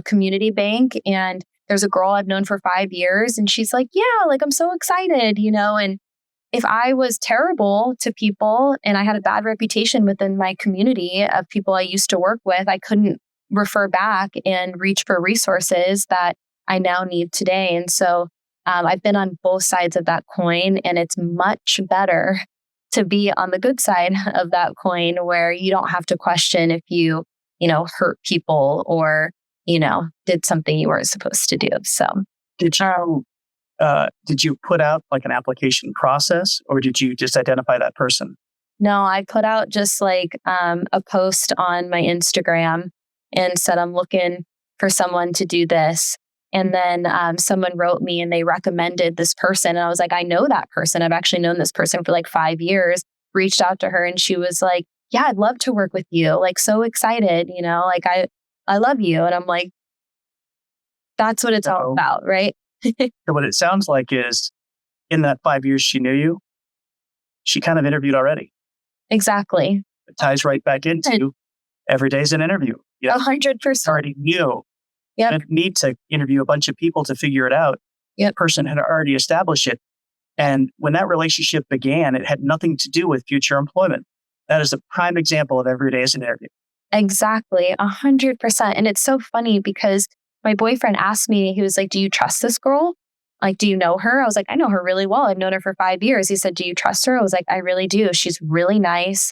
community bank, and there's a girl I've known for 5 years, and she's like, yeah, I'm so excited, and if I was terrible to people and I had a bad reputation within my community of people I used to work with, I couldn't refer back and reach for resources that I now need today. And so I've been on both sides of that coin, and it's much better to be on the good side of that coin where you don't have to question if hurt people or, did something you weren't supposed to do. So did you put out like an application process, or did you just identify that person? no, I put out just like a post on my Instagram and said, I'm looking for someone to do this. And then someone wrote me and they recommended this person. And I was like, I know that person. I've actually known this person for like 5 years, reached out to her and she was like, yeah, I'd love to work with you. Like so excited, like I love you. And I'm like, that's what it's all about, right? So what it sounds like is in that 5 years she knew you, she kind of interviewed already. Exactly. It ties right back into every day's an interview. 100%. Already knew. Yep. You didn't need to interview a bunch of people to figure it out. Yep. The person had already established it. And when that relationship began, it had nothing to do with future employment. That is a prime example of every day as an interview. Exactly. 100%. And it's so funny because my boyfriend asked me, he was like, do you trust this girl? Like, do you know her? I was like, I know her really well. I've known her for 5 years. He said, do you trust her? I was like, I really do. She's really nice.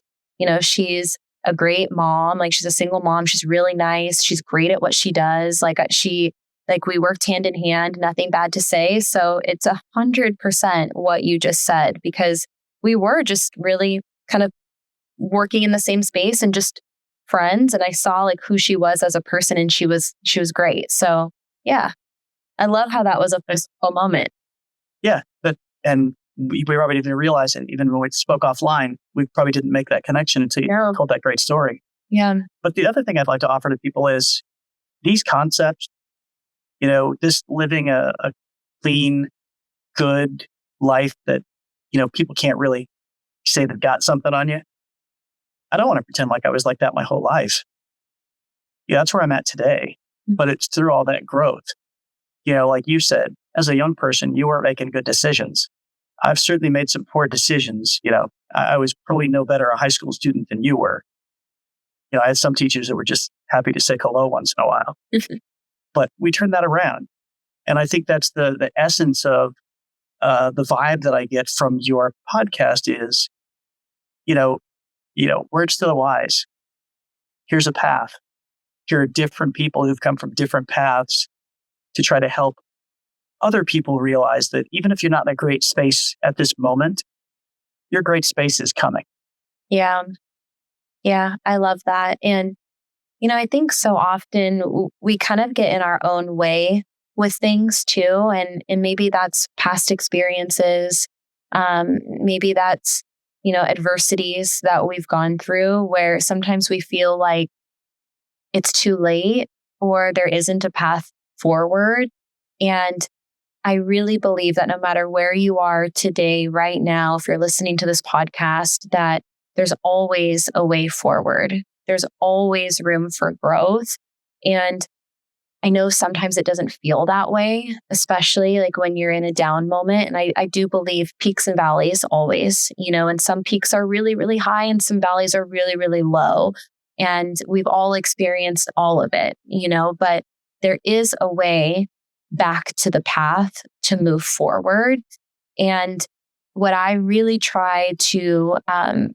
She's a great mom. Like she's a single mom. She's really nice. She's great at what she does. We worked hand in hand, nothing bad to say. So it's 100% what you just said, because we were just really kind of working in the same space and just friends. And I saw like who she was as a person and she was great. So yeah, I love how that was a physical moment. Yeah. And we probably didn't realize it. Even when we spoke offline, we probably didn't make that connection until you told that great story. Yeah. But the other thing I'd like to offer to people is these concepts, this living a clean, good life that, people can't really say they've got something on you. I don't want to pretend like I was like that my whole life. Yeah, that's where I'm at today. But it's through all that growth. Like you said, as a young person, you weren't making good decisions. I've certainly made some poor decisions. I was probably no better a high school student than you were. I had some teachers that were just happy to say hello once in a while. But we turned that around. And I think that's the essence of the vibe that I get from your podcast is, words to the wise. Here's a path. Here are different people who've come from different paths to try to help other people realize that even if you're not in a great space at this moment, your great space is coming. Yeah. Yeah, I love that. And, I think so often we kind of get in our own way with things too. And maybe that's past experiences. Maybe that's, adversities that we've gone through where sometimes we feel like it's too late or there isn't a path forward. And I really believe that no matter where you are today, right now, if you're listening to this podcast, that there's always a way forward. There's always room for growth. And I know sometimes it doesn't feel that way, especially like when you're in a down moment. And I do believe peaks and valleys always, and some peaks are really, really high and some valleys are really, really low. And we've all experienced all of it, but there is a way back to the path to move forward. And what I really try to, I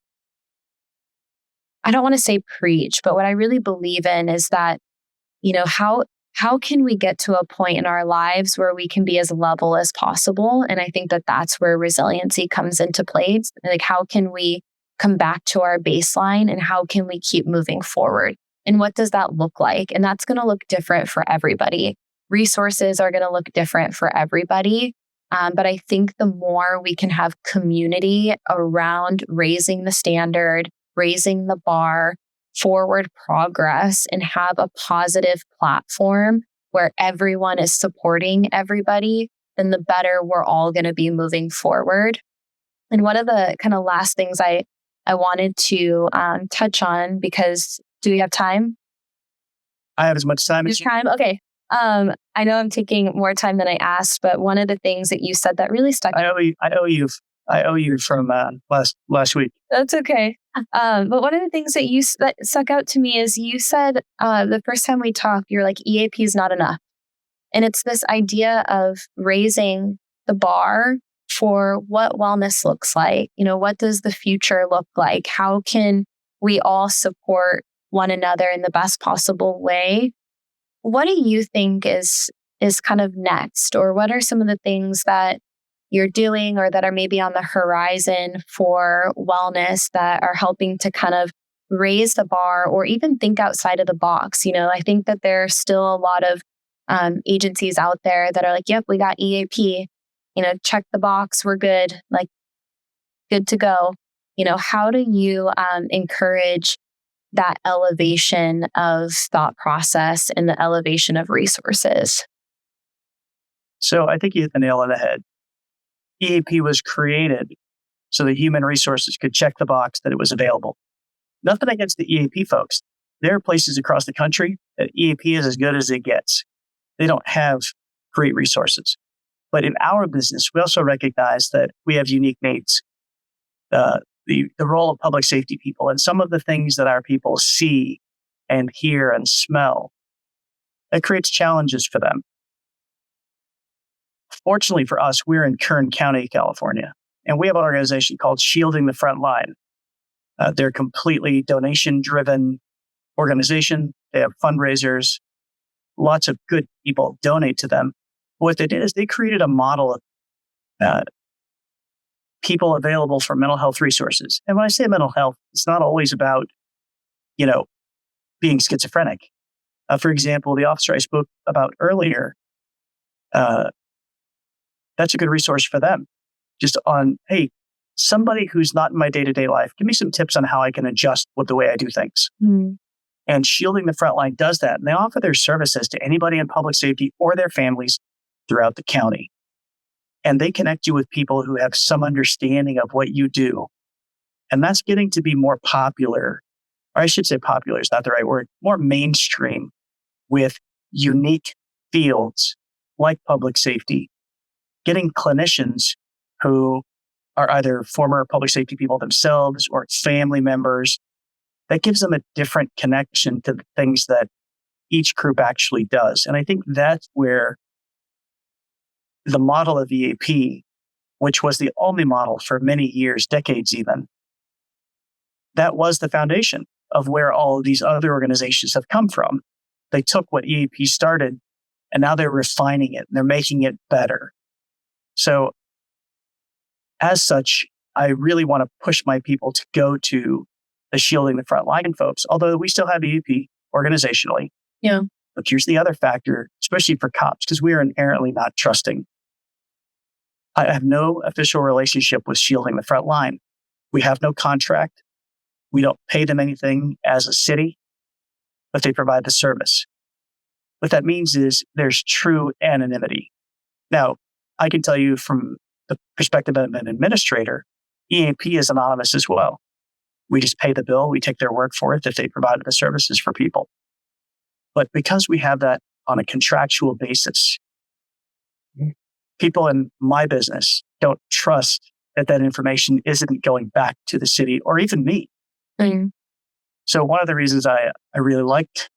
don't want to say preach, but what I really believe in is that, how can we get to a point in our lives where we can be as level as possible? And I think that that's where resiliency comes into play. Like, how can we come back to our baseline and how can we keep moving forward? And what does that look like? And that's going to look different for everybody. Resources are going to look different for everybody. But I think the more we can have community around raising the standard, raising the bar, forward progress, and have a positive platform where everyone is supporting everybody, then the better we're all going to be moving forward. And one of the kind of last things I wanted to touch on, because do we have time? I have as much time as you. Time? Okay. I know I'm taking more time than I asked, but one of the things that you said that really stuck. I owe you from last week. That's okay. But one of the things that stuck out to me is you said the first time we talked, you're like, EAP is not enough. And it's this idea of raising the bar for what wellness looks like. What does the future look like? How can we all support one another in the best possible way? What do you think is kind of next? Or what are some of the things that you're doing or that are maybe on the horizon for wellness that are helping to kind of raise the bar or even think outside of the box? I think that there are still a lot of agencies out there that are like, yep, we got EAP, check the box, we're good, like good to go. How do you encourage that elevation of thought process and the elevation of resources? So I think you hit the nail on the head. EAP was created so that human resources could check the box that it was available. Nothing against the EAP folks. There are places across the country that EAP is as good as it gets. They don't have great resources. But in our business, we also recognize that we have unique needs. The role of public safety people and some of the things that our people see and hear and smell, that creates challenges for them. Fortunately for us, we're in Kern County, California, and we have an organization called Shielding the Front Line. They're a completely donation-driven organization. They have fundraisers. Lots of good people donate to them. What they did is they created a model of people available for mental health resources. And when I say mental health, it's not always about, being schizophrenic. For example, the officer I spoke about earlier, that's a good resource for them. Just on, hey, somebody who's not in my day-to-day life, give me some tips on how I can adjust with the way I do things. Mm. And Shielding the Frontline does that. And they offer their services to anybody in public safety or their families throughout the county. And they connect you with people who have some understanding of what you do. And that's getting to be more popular, or I should say popular is not the right word, more mainstream with unique fields like public safety, getting clinicians who are either former public safety people themselves or family members. That gives them a different connection to the things that each group actually does. And I think that's where the model of EAP, which was the only model for many years, decades even, that was the foundation of where all of these other organizations have come from. They took what EAP started and now they're refining it and they're making it better. So as such, I really want to push my people to go to the Shielding the Frontline folks, although we still have EAP organizationally. Yeah. But here's the other factor, especially for cops, because we are inherently not trusting. I have no official relationship with Shielding the Frontline. We have no contract. We don't pay them anything as a city, but they provide the service. What that means is there's true anonymity. Now, I can tell you from the perspective of an administrator, EAP is anonymous as well. We just pay the bill. We take their word for it that they provided the services for people. But because we have that on a contractual basis, people in my business don't trust that that information isn't going back to the city or even me. Mm. So one of the reasons I really liked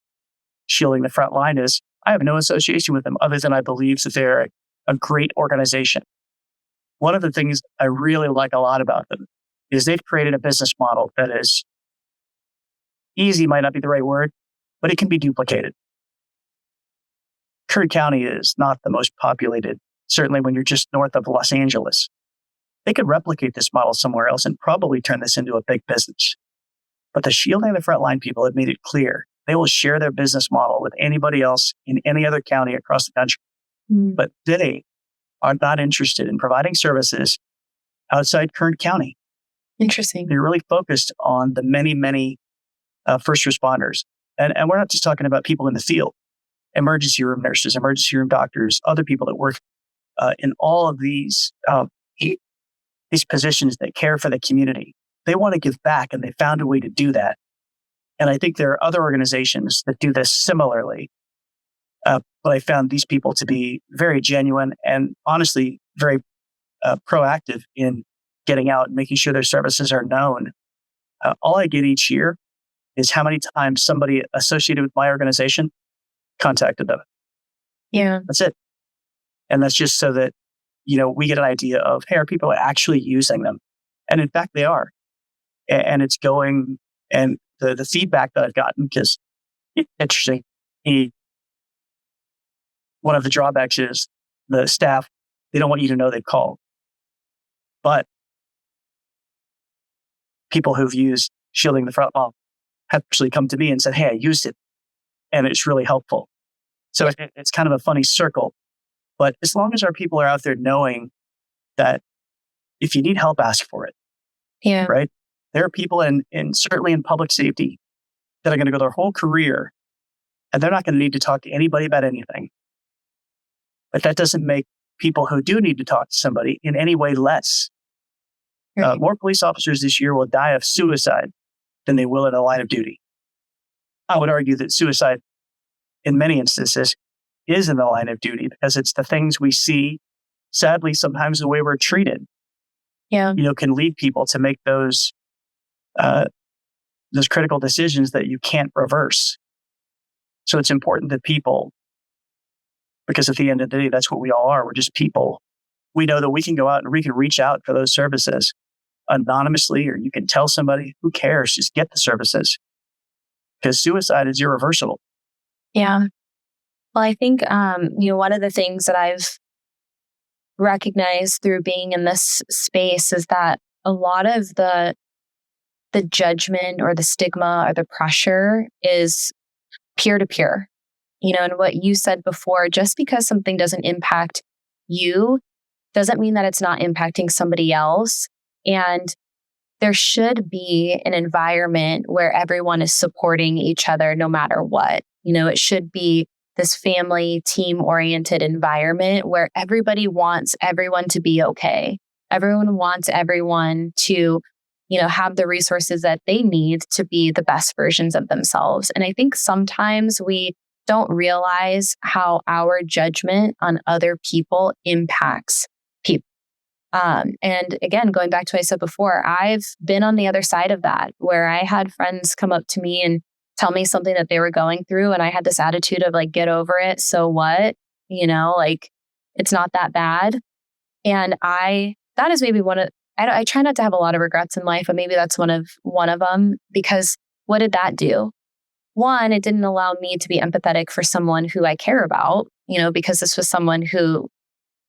Shielding the Frontline is I have no association with them other than I believe that they're a great organization. One of the things I really like a lot about them is they've created a business model that is easy, might not be the right word, but it can be duplicated. Kern County is not the most populated, certainly when you're just north of Los Angeles. They could replicate this model somewhere else and probably turn this into a big business. But the Shielding the Frontline people have made it clear they will share their business model with anybody else in any other county across the country. Mm. But they are not interested in providing services outside Kern County. Interesting. They're really focused on the many first responders. And we're not just talking about people in the field, emergency room nurses, emergency room doctors, other people that work in all of these positions that care for the community. They want to give back, and they found a way to do that. And I think there are other organizations that do this similarly. But I found these people to be very genuine and honestly very proactive in getting out and making sure their services are known. All I get each year is how many times somebody associated with my organization contacted them. Yeah. That's it. And that's just so that, we get an idea of, hey, are people actually using them? And in fact, they are. And it's going, and the feedback that I've gotten, because interesting, one of the drawbacks is the staff, they don't want you to know they've called. But people who've used Shielding the Front Lawn have actually come to me and said, hey, I used it and it's really helpful. So it's kind of a funny circle. But as long as our people are out there knowing that if you need help, ask for it. Yeah. Right? There are people in certainly in public safety that are going to go their whole career and they're not going to need to talk to anybody about anything. But that doesn't make people who do need to talk to somebody in any way less. Right. More police officers this year will die of suicide than they will in a line of duty. I would argue that suicide, in many instances, is in the line of duty because it's the things we see. Sadly, sometimes the way we're treated, can lead people to make those critical decisions that you can't reverse. So it's important that people, because at the end of the day, that's what we all are. We're just people. We know that we can go out and we can reach out for those services anonymously, or you can tell somebody, who cares? Just get the services. Because suicide is irreversible. Yeah. Well, I think, one of the things that I've recognized through being in this space is that a lot of the judgment or the stigma or the pressure is peer to peer. And what you said before, just because something doesn't impact you doesn't mean that it's not impacting somebody else. And there should be an environment where everyone is supporting each other no matter what. It should be this family, team-oriented environment where everybody wants everyone to be okay. Everyone wants everyone to, have the resources that they need to be the best versions of themselves. And I think sometimes we don't realize how our judgment on other people impacts people. And again, going back to what I said before, I've been on the other side of that, where I had friends come up to me and tell me something that they were going through. And I had this attitude of like, get over it. So what? It's not that bad. And that is maybe I try not to have a lot of regrets in life, but maybe that's one of them, because what did that do? One, it didn't allow me to be empathetic for someone who I care about, because this was someone who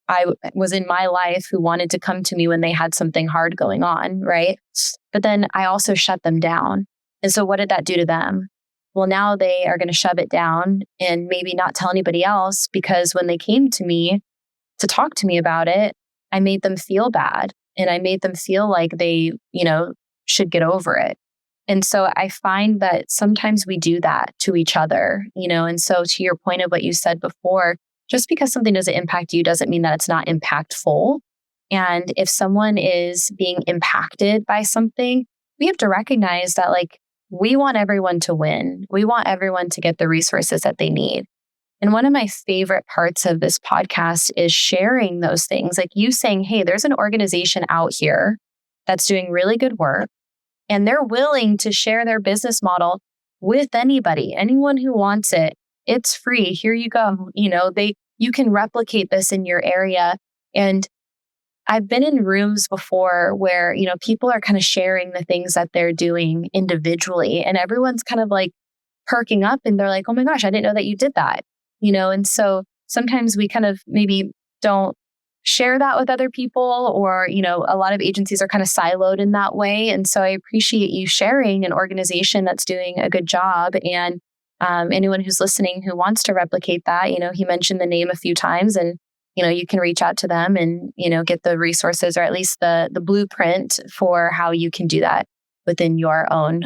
I was in my life who wanted to come to me when they had something hard going on, right? But then I also shut them down. And so what did that do to them? Well, now they are going to shove it down and maybe not tell anybody else, because when they came to me to talk to me about it, I made them feel bad and I made them feel like they, should get over it. And so I find that sometimes we do that to each other, and so to your point of what you said before, just because something doesn't impact you doesn't mean that it's not impactful. And if someone is being impacted by something, we have to recognize that we want everyone to win. We want everyone to get the resources that they need. And one of my favorite parts of this podcast is sharing those things, like you saying, hey, there's an organization out here that's doing really good work, and they're willing to share their business model with anybody, anyone who wants it. It's free. Here you go. You can replicate this in your area. And I've been in rooms before where, people are kind of sharing the things that they're doing individually, and everyone's kind of like perking up and they're like, oh my gosh, I didn't know that you did that. And so sometimes we kind of maybe don't share that with other people, or, a lot of agencies are kind of siloed in that way. And so I appreciate you sharing an organization that's doing a good job. And anyone who's listening who wants to replicate that, he mentioned the name a few times, and, you can reach out to them and, get the resources, or at least the blueprint for how you can do that within your own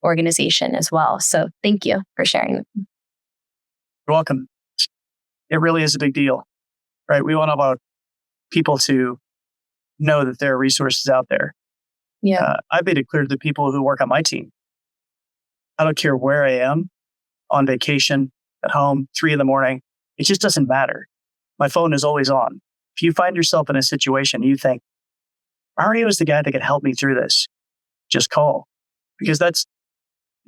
organization as well. So thank you for sharing. You're welcome. It really is a big deal, right? We want our people to know that there are resources out there. Yeah. I've made it clear to the people who work on my team, I don't care where I am, on vacation, at home, 3 a.m, it just doesn't matter. My phone is always on. If you find yourself in a situation, you think, Mario is the guy that can help me through this, just call. Because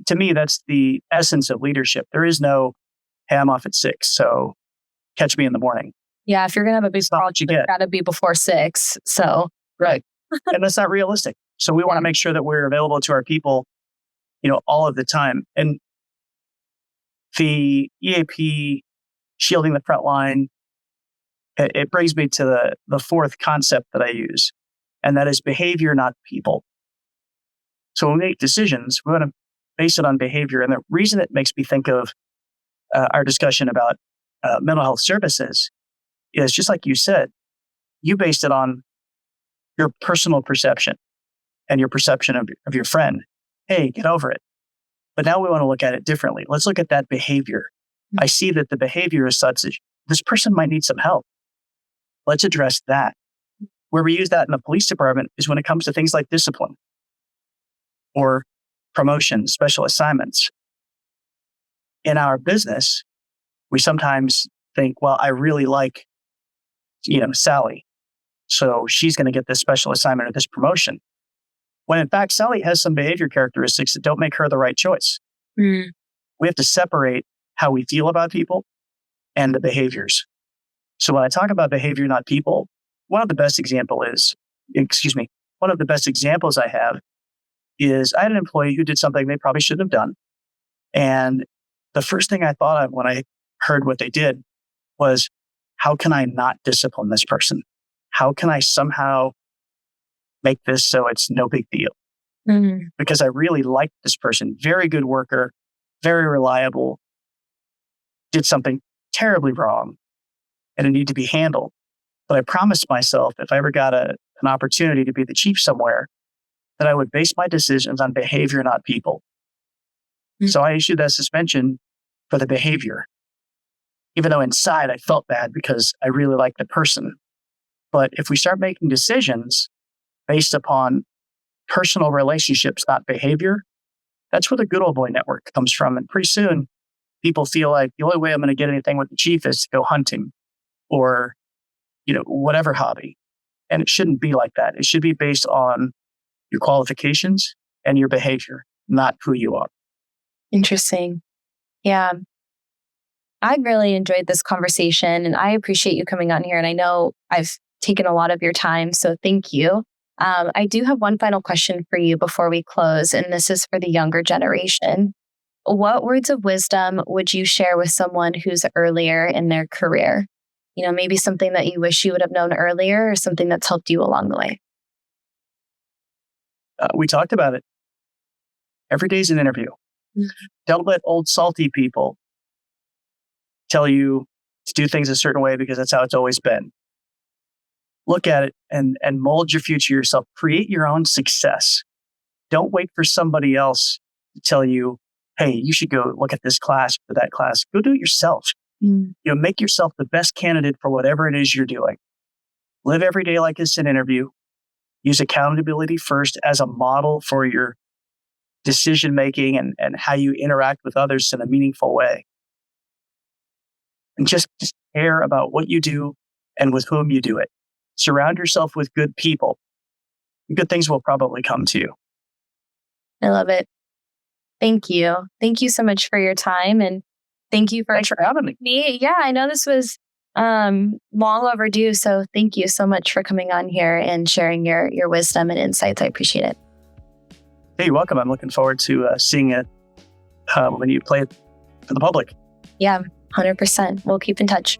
to me, that's the essence of leadership. There is no, hey, I'm off at 6, so catch me in the morning. Yeah, if you're going to have a big It's not what project, you it's get. got to be before 6. So, Right. And that's not realistic. So we want to make sure that we're available to our people, all of the time. And the EAP, shielding the front line, it brings me to the fourth concept that I use, and that is behavior, not people. So when we make decisions, we want to base it on behavior. And the reason it makes me think of our discussion about mental health services is just like you said, you based it on your personal perception and your perception of your friend. Hey, get over it. But now we want to look at it differently. Let's look at that behavior. I see that the behavior is such that this person might need some help. Let's address that. Where we use that in the police department is when it comes to things like discipline or promotions, special assignments. In our business, we sometimes think, well, I really like, Sally. So she's going to get this special assignment or this promotion. When in fact, Sally has some behavior characteristics that don't make her the right choice. We have to separate how we feel about people and the behaviors. So when I talk about behavior, not people, one of the best examples I have is I had an employee who did something they probably shouldn't have done. And the first thing I thought of when I heard what they did was, how can I not discipline this person? How can I somehow make this so it's no big deal? Because I really liked this person. Very good worker, very reliable, did something terribly wrong and it needed to be handled. But I promised myself if I ever got an opportunity to be the chief somewhere, that I would base my decisions on behavior, not people. So I issued that suspension for the behavior, even though inside I felt bad because I really liked the person. But if we start making decisions based upon personal relationships, not behavior, that's where the good old boy network comes from. And pretty soon, people feel like the only way I'm going to get anything with the chief is to go hunting or, whatever hobby. And it shouldn't be like that. It should be based on your qualifications and your behavior, not who you are. Interesting. Yeah. I really enjoyed this conversation and I appreciate you coming on here. And I know I've taken a lot of your time, so thank you. I do have one final question for you before we close, and this is for the younger generation. What words of wisdom would you share with someone who's earlier in their career? Maybe something that you wish you would have known earlier or something that's helped you along the way. We talked about it. Every day's an interview. Don't let old salty people tell you to do things a certain way because that's how it's always been. Look at it and mold your future yourself. Create your own success. Don't wait for somebody else to tell you, hey, you should go look at this class or that class. Go do it yourself. Make yourself the best candidate for whatever it is you're doing. Live every day like it's an interview. Use accountability first as a model for your decision making and how you interact with others in a meaningful way. And just care about what you do and with whom you do it. Surround yourself with good people. Good things will probably come to you. I love it. Thank you. Thank you so much for your time. And thank you Thanks for having me. Yeah, I know this was long overdue. So thank you so much for coming on here and sharing your wisdom and insights. I appreciate it. Hey, you're welcome. I'm looking forward to seeing it when you play it for the public. Yeah, 100%. We'll keep in touch.